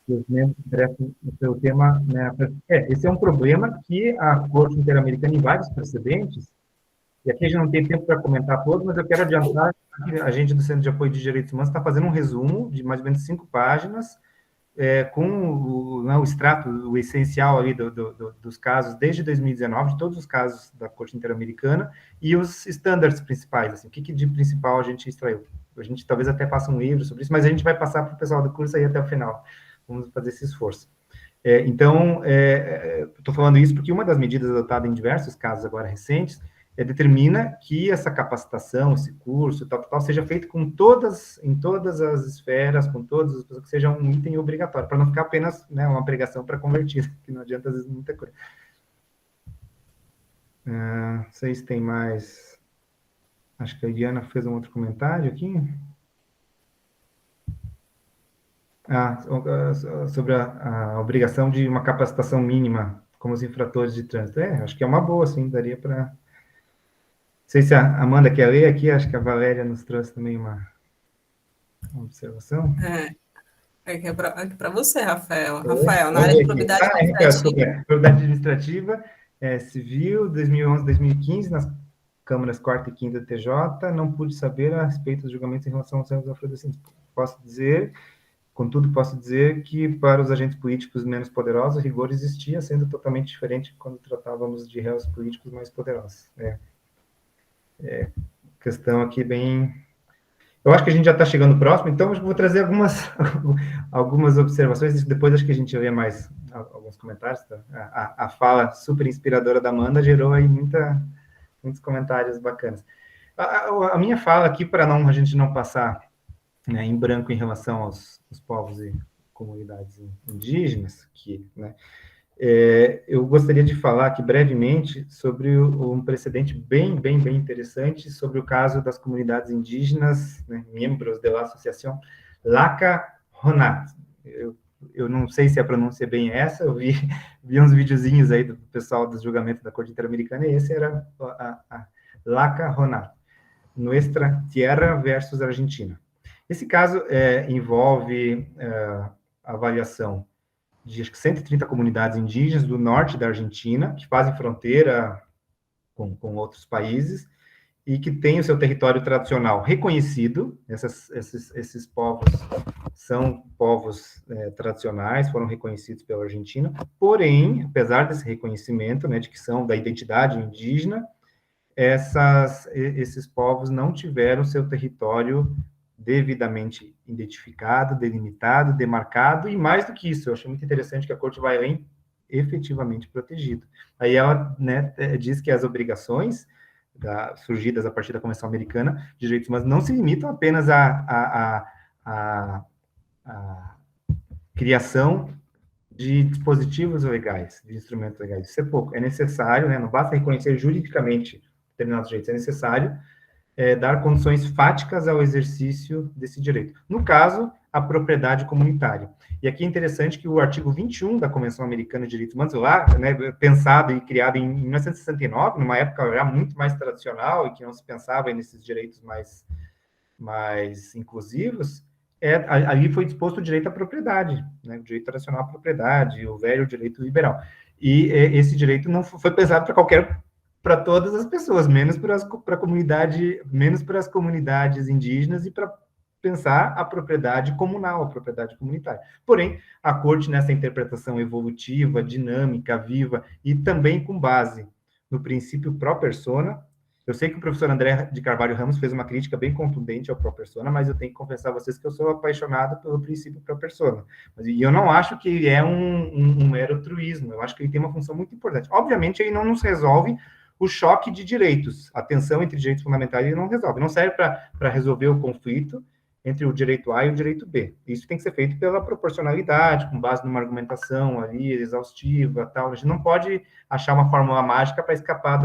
Os membros interessam no seu tema, né? Esse é um problema que a Corte Interamericana, em vários precedentes, e aqui a gente não tem tempo para comentar todos, mas eu quero adiantar que a gente do Centro de Apoio de Direitos Humanos está fazendo um resumo de mais ou menos 5 páginas, com o extrato, o essencial ali dos casos desde 2019, de todos os casos da Corte Interamericana, e os standards principais, assim, o que de principal a gente extraiu. A gente talvez até faça um livro sobre isso, mas a gente vai passar para o pessoal do curso aí até o final. Vamos fazer esse esforço. Então, estou falando isso porque uma das medidas adotadas em diversos casos agora recentes determina que essa capacitação, esse curso, tal, seja feito em todas as esferas, com todas as pessoas, que seja um item obrigatório, para não ficar apenas, né, uma pregação para convertido, que não adianta, às vezes, muita coisa. Não sei se tem mais... Acho que a Diana fez um outro comentário aqui. Sobre a obrigação de uma capacitação mínima como os infratores de trânsito. Acho que é uma boa, sim, daria para... Não sei se a Amanda quer ler aqui, acho que a Valéria nos trouxe também uma observação. É para você, Rafael. Rafael, na área de probidade administrativa. Probidade administrativa, civil, 2011, 2015, nas câmaras 4ª e 5ª do TJ, não pude saber a respeito dos julgamentos em relação aos erros afrodescendentes. Contudo, posso dizer que, para os agentes políticos menos poderosos, o rigor existia, sendo totalmente diferente quando tratávamos de réus políticos mais poderosos. Questão aqui bem... Eu acho que a gente já está chegando próximo, então eu vou trazer algumas observações, depois acho que a gente vê mais alguns comentários. Tá? A fala super inspiradora da Amanda gerou aí muitos comentários bacanas. A minha fala aqui, para a gente não passar, né, em branco em relação aos povos e comunidades indígenas, né, eu gostaria de falar aqui brevemente sobre um precedente bem interessante sobre o caso das comunidades indígenas, né, membros da Associação Laka Ronat. Eu não sei se a pronúncia é bem essa, eu vi uns videozinhos aí do pessoal dos julgamentos da Corte Interamericana, e esse era a Laka Ronat, Nuestra Tierra versus Argentina. Esse caso envolve a avaliação de acho que 130 comunidades indígenas do norte da Argentina, que fazem fronteira com outros países, e que têm o seu território tradicional reconhecido. Esses povos são povos tradicionais, foram reconhecidos pela Argentina, porém, apesar desse reconhecimento, né, de que são da identidade indígena, esses povos não tiveram seu território devidamente identificado, delimitado, demarcado, e mais do que isso, eu achei muito interessante que a Corte vai além, efetivamente protegido. Aí ela, né, diz que as obrigações surgidas a partir da Convenção Americana de Direitos Humanos não se limitam apenas à criação de dispositivos legais, de instrumentos legais. Isso é pouco. É necessário, né, não basta reconhecer juridicamente determinados direitos, é necessário dar condições fáticas ao exercício desse direito. No caso, a propriedade comunitária. E aqui é interessante que o artigo 21 da Convenção Americana de Direitos Humanos, lá, né, pensado e criado em 1969, numa época já muito mais tradicional e que não se pensava nesses direitos mais inclusivos, ali foi disposto o direito à propriedade, né, o direito tradicional à propriedade, o velho direito liberal. E esse direito não foi pesado para todas as pessoas, menos para as comunidades indígenas e para pensar a propriedade comunal, a propriedade comunitária. Porém, a Corte, nessa interpretação evolutiva, dinâmica, viva, e também com base no princípio pró persona, eu sei que o professor André de Carvalho Ramos fez uma crítica bem contundente ao pró persona, mas eu tenho que confessar a vocês que eu sou apaixonado pelo princípio pró persona. E eu não acho que ele é um mero truísmo, eu acho que ele tem uma função muito importante. Obviamente, ele não nos resolve o choque de direitos. A tensão entre direitos fundamentais ele não resolve. Não serve para resolver o conflito entre o direito A e o direito B. Isso tem que ser feito pela proporcionalidade, com base numa argumentação ali, exaustiva, tal. A gente não pode achar uma fórmula mágica para escapar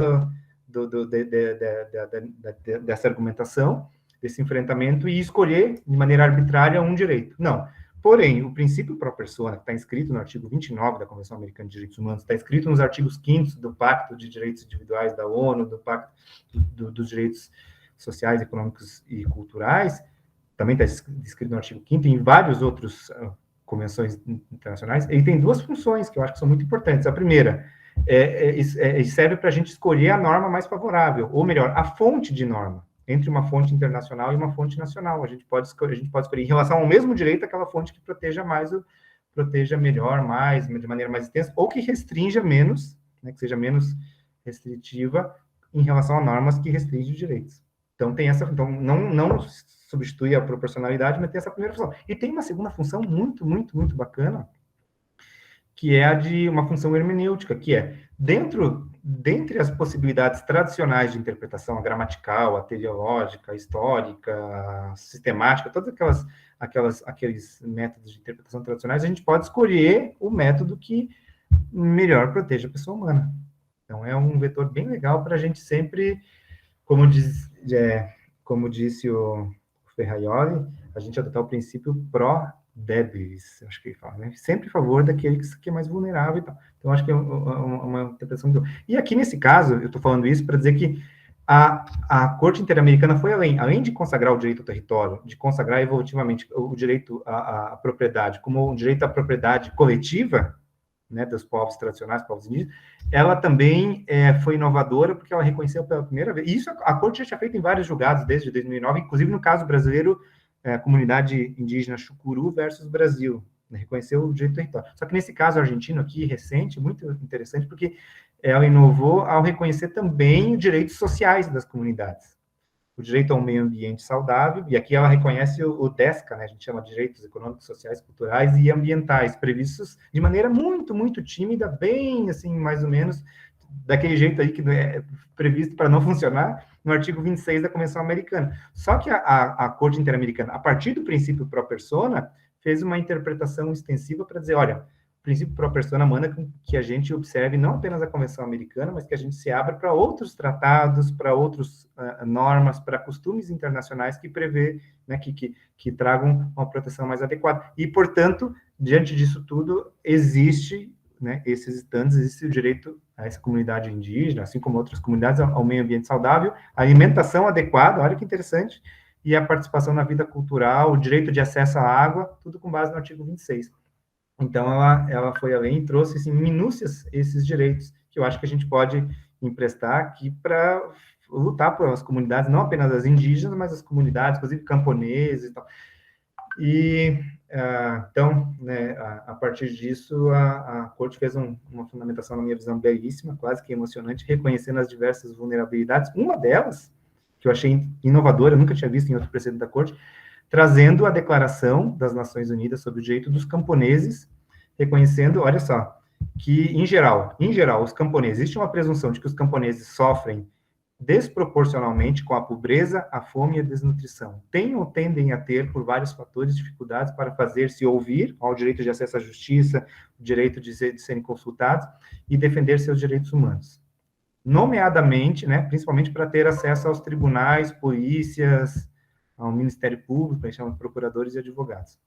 dessa argumentação, desse enfrentamento, e escolher, de maneira arbitrária, um direito. Não. Porém, o princípio pró persona, que está inscrito no artigo 29 da Convenção Americana de Direitos Humanos, está inscrito nos artigos 5º do Pacto de Direitos Individuais da ONU, do Pacto dos Direitos Sociais, Econômicos e Culturais, também está escrito no artigo 5º, e em várias outras convenções internacionais. Ele tem duas funções que eu acho que são muito importantes. A primeira serve para a gente escolher a norma mais favorável, ou melhor, a fonte de norma, entre uma fonte internacional e uma fonte nacional. A gente pode escolher em relação ao mesmo direito, aquela fonte que proteja melhor, mais, de maneira mais extensa, ou que restrinja menos, né, que seja menos restritiva em relação a normas que restringem os direitos. Então, não substitui a proporcionalidade, mas tem essa primeira função. E tem uma segunda função muito bacana, que é a de uma função hermenêutica, que é, dentre as possibilidades tradicionais de interpretação, a gramatical, a teleológica, a histórica, a sistemática, todos aqueles métodos de interpretação tradicionais, a gente pode escolher o método que melhor proteja a pessoa humana. Então, é um vetor bem legal para a gente sempre, como disse o Ferraioli, a gente adotar o princípio pró débeis, acho que ele fala, né? Sempre a favor daquele que é mais vulnerável e tal. Então, acho que é uma interpretação muito... E aqui, nesse caso, eu estou falando isso para dizer que a Corte Interamericana foi além de consagrar o direito ao território, de consagrar evolutivamente o direito à propriedade, como o direito à propriedade coletiva, né, dos povos tradicionais, povos indígenas, ela também foi inovadora, porque ela reconheceu pela primeira vez, e isso a Corte já tinha feito em vários julgados desde 2009, inclusive no caso brasileiro, a comunidade indígena Chucuru versus Brasil, né, reconheceu o direito ao território. Só que nesse caso argentino aqui, recente, muito interessante, porque ela inovou ao reconhecer também os direitos sociais das comunidades. o direito a um meio ambiente saudável, e aqui ela reconhece o DESCA, né, a gente chama de direitos econômicos, sociais, culturais e ambientais, previstos de maneira muito, muito tímida, bem, assim, mais ou menos, daquele jeito aí que é previsto para não funcionar, no artigo 26 da Convenção Americana. Só que a Corte Interamericana, a partir do princípio pro persona, fez uma interpretação extensiva para dizer, olha, o princípio pro persona manda que a gente observe não apenas a Convenção Americana, mas que a gente se abra para outros tratados, para outras normas, para costumes internacionais que prevê, né, que tragam uma proteção mais adequada. E, portanto, diante disso tudo, existe, né, esses estandes, existe o direito a essa comunidade indígena, assim como outras comunidades, ao meio ambiente saudável, a alimentação adequada, olha que interessante, e a participação na vida cultural, o direito de acesso à água, tudo com base no artigo 26. Então, ela foi além e trouxe, assim, minúcias esses direitos, que eu acho que a gente pode emprestar aqui para lutar pelas comunidades, não apenas as indígenas, mas as comunidades, inclusive camponeses e tal. E, então, né, a partir disso, a Corte fez uma fundamentação, na minha visão, belíssima, quase que emocionante, reconhecendo as diversas vulnerabilidades. Uma delas, que eu achei inovadora, eu nunca tinha visto em outro precedente da Corte, trazendo a Declaração das Nações Unidas sobre o Direito dos Camponeses, reconhecendo, olha só, que, em geral, os camponeses, existe uma presunção de que os camponeses sofrem desproporcionalmente com a pobreza, a fome e a desnutrição. Têm ou tendem a ter, por vários fatores, dificuldades para fazer-se ouvir, ao direito de acesso à justiça, o direito de serem consultados e defender seus direitos humanos. Nomeadamente, né, principalmente para ter acesso aos tribunais, polícias, ao Ministério Público, a gente chama de procuradores e advogados.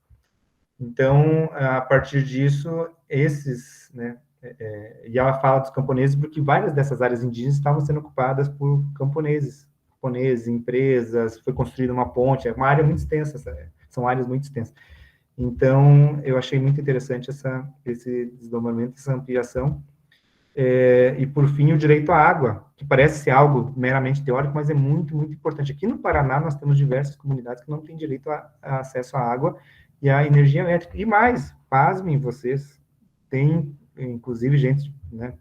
Então, a partir disso, esses, né, e ela fala dos camponeses porque várias dessas áreas indígenas estavam sendo ocupadas por camponeses, empresas, foi construída uma ponte, é uma área muito extensa, são áreas muito extensas. Então, eu achei muito interessante esse desdobramento, essa ampliação. E, por fim, o direito à água, que parece ser algo meramente teórico, mas é muito, muito importante. Aqui no Paraná, nós temos diversas comunidades que não têm direito a acesso à água e à energia elétrica. E mais, pasmem vocês, tem, inclusive, gente, né,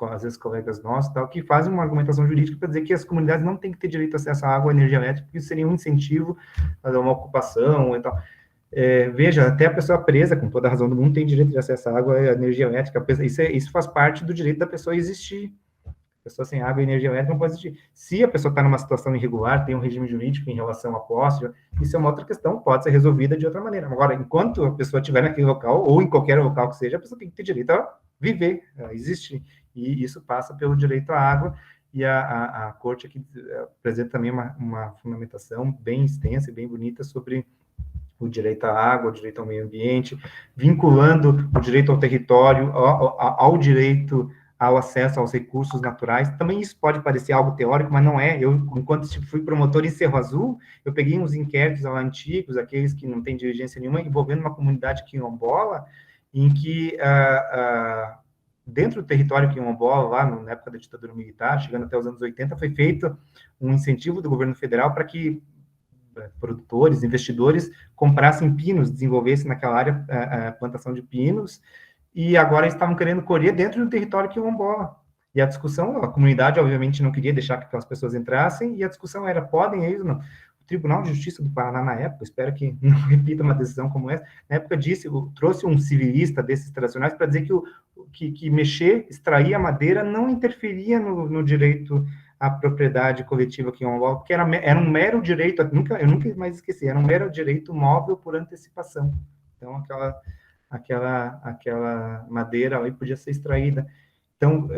às vezes colegas nossos, tal, que fazem uma argumentação jurídica para dizer que as comunidades não têm que ter direito a acesso à água e energia elétrica, porque isso seria um incentivo a uma ocupação e tal. Veja, até a pessoa presa, com toda a razão do mundo, tem direito de acesso à água e à energia elétrica. Isso faz parte do direito da pessoa existir. A pessoa sem água e energia elétrica não pode existir. Se a pessoa está numa situação irregular, tem um regime jurídico em relação à posse, isso é uma outra questão, pode ser resolvida de outra maneira. Agora, enquanto a pessoa estiver naquele local, ou em qualquer local que seja, a pessoa tem que ter direito a viver, a existir. E isso passa pelo direito à água, e a Corte aqui apresenta também uma fundamentação bem extensa e bem bonita sobre o direito à água, o direito ao meio ambiente, vinculando o direito ao território, ao direito ao acesso aos recursos naturais. Também isso pode parecer algo teórico, mas não é. Eu, enquanto fui promotor em Cerro Azul, eu peguei uns inquéritos antigos, aqueles que não têm diligência nenhuma, envolvendo uma comunidade quilombola, em que, dentro do território quilombola, lá na época da ditadura militar, chegando até os anos 80, foi feito um incentivo do governo federal para que produtores, investidores, comprassem pinos, desenvolvessem naquela área a plantação de pinos, e agora estavam querendo colher dentro do território quilombola. E a discussão, a comunidade, obviamente, não queria deixar que aquelas pessoas entrassem, e a discussão era, podem eles não? O Tribunal de Justiça do Paraná, na época, espero que não repita uma decisão como essa, na época trouxe um civilista desses tradicionais para dizer que mexer, extrair a madeira não interferia no direito à propriedade coletiva quilombola, porque era um mero direito, eu nunca mais esqueci, era um mero direito móvel por antecipação. Então, aquela madeira ali podia ser extraída. Então,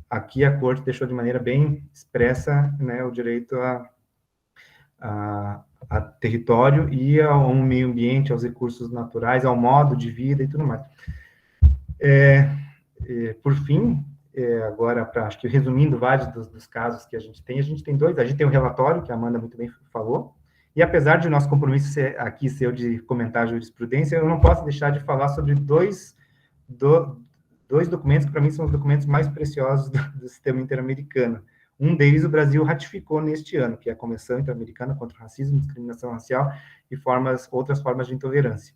aqui a Corte deixou de maneira bem expressa, né, o direito a território e ao meio ambiente, aos recursos naturais, ao modo de vida e tudo mais. Por fim, agora, acho que resumindo vários dos casos que a gente tem dois, a gente tem o relatório, que a Amanda muito bem falou, e apesar de nosso compromisso aqui ser o de comentar a jurisprudência, eu não posso deixar de falar sobre dois documentos que, para mim, são os documentos mais preciosos do sistema interamericano. Um deles o Brasil ratificou neste ano, que é a Convenção Interamericana contra o Racismo, Discriminação Racial e outras formas de intolerância.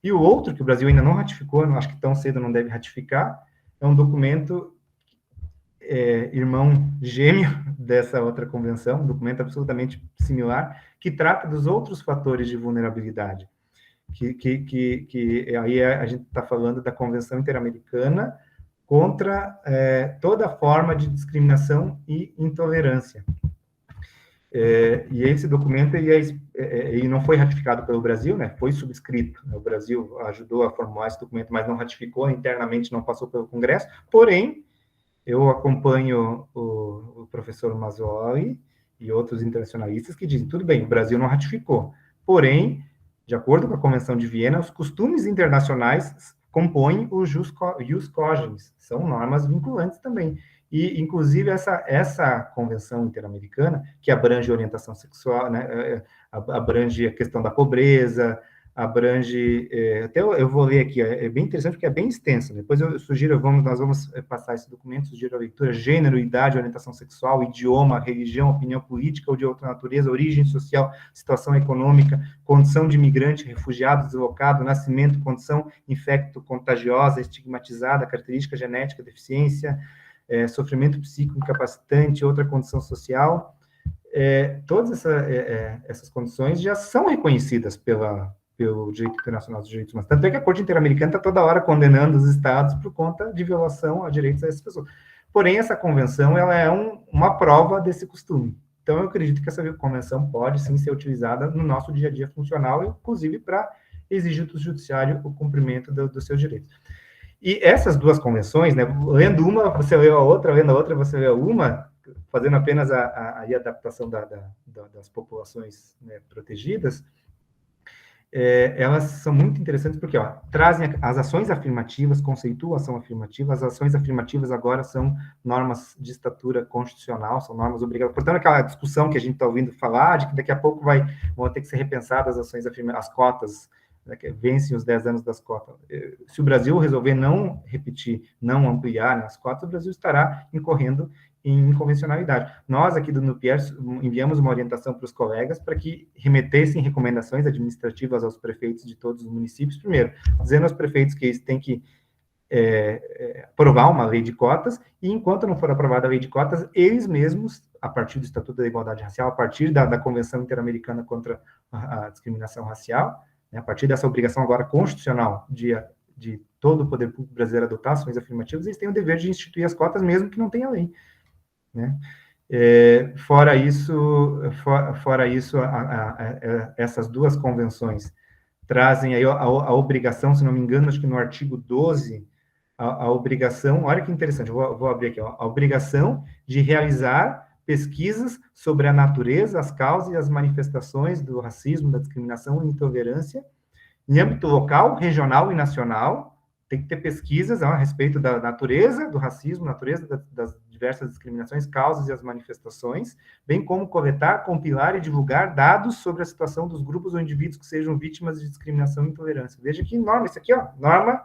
E o outro, que o Brasil ainda não ratificou, acho que tão cedo não deve ratificar, é um documento irmão gêmeo dessa outra convenção, um documento absolutamente similar, que trata dos outros fatores de vulnerabilidade. Que aí a gente está falando da Convenção Interamericana contra toda forma de discriminação e intolerância. E esse documento ele não foi ratificado pelo Brasil, né? Foi subscrito. O Brasil ajudou a formular esse documento, mas não ratificou, internamente não passou pelo Congresso. Porém, eu acompanho o professor Mazzoli e outros internacionalistas que dizem, tudo bem, o Brasil não ratificou. Porém, de acordo com a Convenção de Viena, os costumes internacionais compõem o jus cogens, são normas vinculantes também. E, inclusive, essa Convenção Interamericana, que abrange orientação sexual, né, abrange a questão da pobreza, abrange... até eu vou ler aqui, é bem interessante, porque é bem extenso. Depois eu sugiro, nós vamos passar esse documento, sugiro a leitura: gênero, idade, orientação sexual, idioma, religião, opinião política ou de outra natureza, origem social, situação econômica, condição de imigrante, refugiado, deslocado, nascimento, condição infecto-contagiosa, estigmatizada, característica genética, deficiência, sofrimento psíquico incapacitante, outra condição social. Todas essas condições já são reconhecidas pelo direito internacional dos direitos humanos. Tanto é que a Corte Interamericana está toda hora condenando os estados por conta de violação a direitos dessas pessoas. Porém, essa convenção ela é uma prova desse costume. Então, eu acredito que essa convenção pode, sim, ser utilizada no nosso dia a dia funcional, inclusive para exigir do judiciário o cumprimento dos seus direitos. E essas duas convenções, né, lendo uma, você leu a outra, lendo a outra, você leu uma, fazendo apenas a adaptação das populações, né, protegidas, elas são muito interessantes porque trazem as ações afirmativas, conceituam a ação afirmativa. As ações afirmativas agora são normas de estatura constitucional, são normas obrigatórias. Portanto, aquela discussão que a gente está ouvindo falar, de que daqui a pouco vão ter que ser repensadas as ações afirmativas, as cotas, né, que vencem os 10 anos das cotas. Se o Brasil resolver não repetir, não ampliar nas cotas, o Brasil estará incorrendo em inconvencionalidade. Nós, aqui do NUPIER, enviamos uma orientação para os colegas para que remetessem recomendações administrativas aos prefeitos de todos os municípios, primeiro, dizendo aos prefeitos que eles têm que aprovar uma lei de cotas, e enquanto não for aprovada a lei de cotas, eles mesmos, a partir do Estatuto da Igualdade Racial, a partir da Convenção Interamericana contra a Discriminação Racial, né, a partir dessa obrigação agora constitucional de todo o poder público brasileiro adotar ações afirmativas, eles têm o dever de instituir as cotas, mesmo que não tenha lei. Né? Fora isso, essas duas convenções trazem aí a obrigação, se não me engano, acho que no artigo 12, a obrigação, olha que interessante, vou abrir aqui, a obrigação de realizar pesquisas sobre a natureza, as causas e as manifestações do racismo, da discriminação e intolerância, em âmbito local, regional e nacional. Tem que ter pesquisas a respeito da natureza do racismo, natureza das diversas discriminações, causas e as manifestações, bem como coletar, compilar e divulgar dados sobre a situação dos grupos ou indivíduos que sejam vítimas de discriminação e intolerância. Veja que norma, isso aqui, norma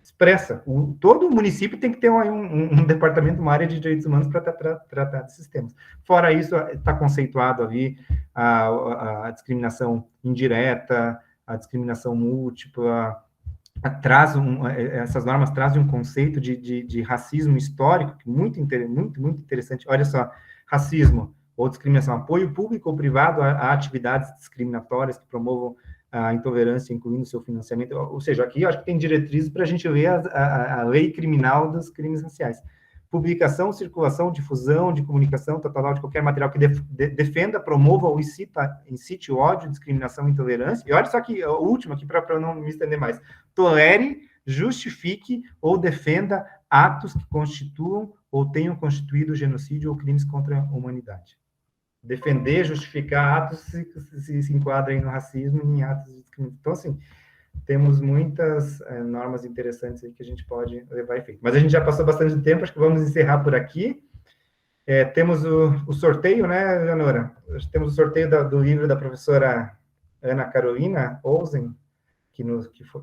expressa. Todo município tem que ter um departamento, uma área de direitos humanos para tratar desses temas. Fora isso, está conceituado ali a discriminação indireta, a discriminação múltipla. Essas normas trazem um conceito de racismo histórico muito interessante. Olha só, racismo ou discriminação, apoio público ou privado a atividades discriminatórias que promovam a intolerância, incluindo seu financiamento. Ou seja, aqui eu acho que tem diretrizes para a gente ler a lei criminal dos crimes raciais. Publicação, circulação, difusão de comunicação total de qualquer material que defenda, promova ou incite ódio, discriminação e intolerância. E olha só aqui, o último aqui, para não me estender mais. Tolere, justifique ou defenda atos que constituam ou tenham constituído genocídio ou crimes contra a humanidade. Defender, justificar atos se enquadrem no racismo e em atos de discriminação. Então, assim, temos muitas normas interessantes aí que a gente pode levar a efeito. Mas a gente já passou bastante tempo, acho que vamos encerrar por aqui. Temos o sorteio, né, Leonora? Temos o sorteio do livro da professora Ana Carolina Olsen, que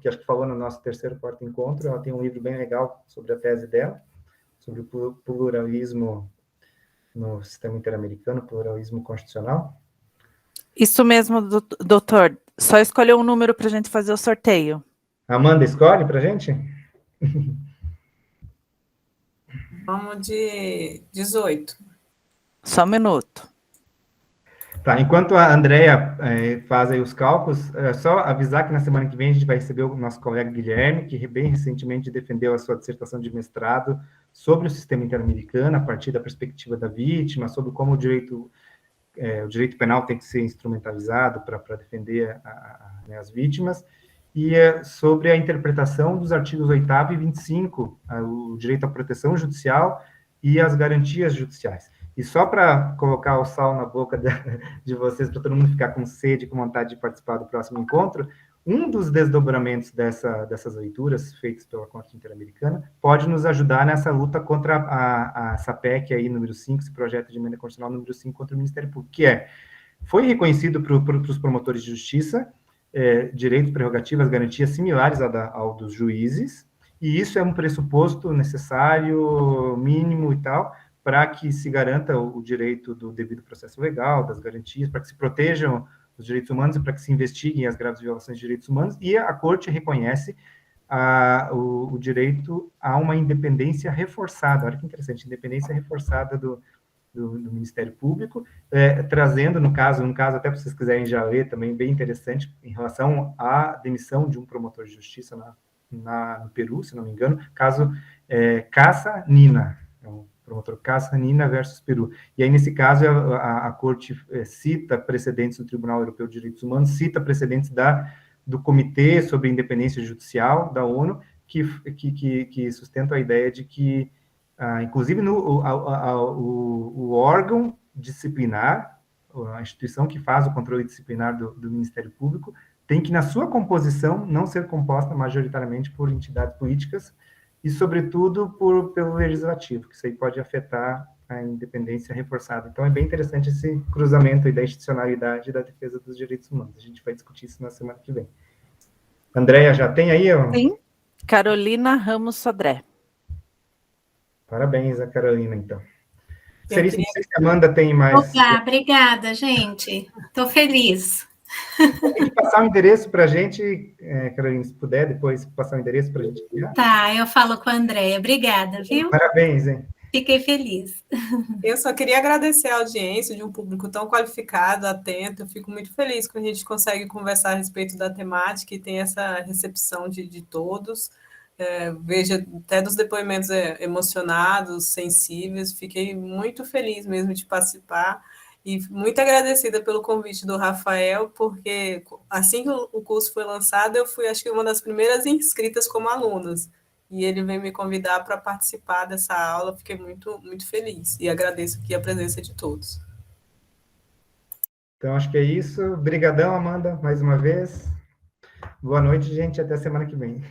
acho que falou no nosso terceiro, quarto encontro. Ela tem um livro bem legal sobre a tese dela, sobre o pluralismo no sistema interamericano, pluralismo constitucional. Isso mesmo, doutor. Só escolher um número para a gente fazer o sorteio. Amanda, escolhe para a gente? Vamos de 18. Só um minuto. Tá, enquanto a Andrea faz aí os cálculos, é só avisar que na semana que vem a gente vai receber o nosso colega Guilherme, que bem recentemente defendeu a sua dissertação de mestrado sobre o sistema interamericano, a partir da perspectiva da vítima, sobre como o direito penal tem que ser instrumentalizado para defender né, as vítimas, e sobre a interpretação dos artigos 8º e 25, o direito à proteção judicial e as garantias judiciais. E só para colocar o sal na boca de vocês, para todo mundo ficar com sede, com vontade de participar do próximo encontro, um dos desdobramentos dessas leituras feitas pela Corte Interamericana pode nos ajudar nessa luta contra essa PEC aí, número 5, esse projeto de emenda constitucional número 5 contra o Ministério Público, que foi reconhecido para os promotores de justiça direitos, prerrogativas, garantias similares ao dos juízes, e isso é um pressuposto necessário, mínimo e tal, para que se garanta o direito do devido processo legal, das garantias, para que se protejam os direitos humanos e para que se investiguem as graves violações de direitos humanos, e a Corte reconhece o direito a uma independência reforçada. Olha que interessante, independência reforçada do Ministério Público, trazendo, no caso, até se vocês quiserem já ler, também bem interessante, em relação à demissão de um promotor de justiça no Peru, se não me engano, caso Casa Nina, promotor Casa Nina versus Peru. E aí, nesse caso, a Corte cita precedentes do Tribunal Europeu de Direitos Humanos, cita precedentes do Comitê sobre Independência Judicial da ONU, que sustenta a ideia de que, inclusive, o órgão disciplinar, a instituição que faz o controle disciplinar do Ministério Público, tem que, na sua composição, não ser composta majoritariamente por entidades políticas, e, sobretudo, pelo legislativo, que isso aí pode afetar a independência reforçada. Então, é bem interessante esse cruzamento aí da institucionalidade e da defesa dos direitos humanos. A gente vai discutir isso na semana que vem. Andréia, já tem aí? Sim. Carolina Ramos Sodré. Parabéns a Carolina, então. Seríssimo, não sei se a Amanda tem mais... Opa, obrigada, gente. Estou feliz. Tem que passar o endereço para a gente, Carolina, se puder, depois passar o endereço para a gente. Tá, eu falo com a Andréia. Obrigada, viu? Parabéns, hein? Fiquei feliz. Eu só queria agradecer a audiência de um público tão qualificado, atento. Eu fico muito feliz quando a gente consegue conversar a respeito da temática e tem essa recepção de todos. Vejo até dos depoimentos emocionados, sensíveis. Fiquei muito feliz mesmo de participar. E muito agradecida pelo convite do Rafael, porque assim que o curso foi lançado, eu fui, acho que, uma das primeiras inscritas como alunas. E ele veio me convidar para participar dessa aula. Fiquei muito, muito feliz. E agradeço aqui a presença de todos. Então, acho que é isso. Obrigadão, Amanda, mais uma vez. Boa noite, gente. Até semana que vem.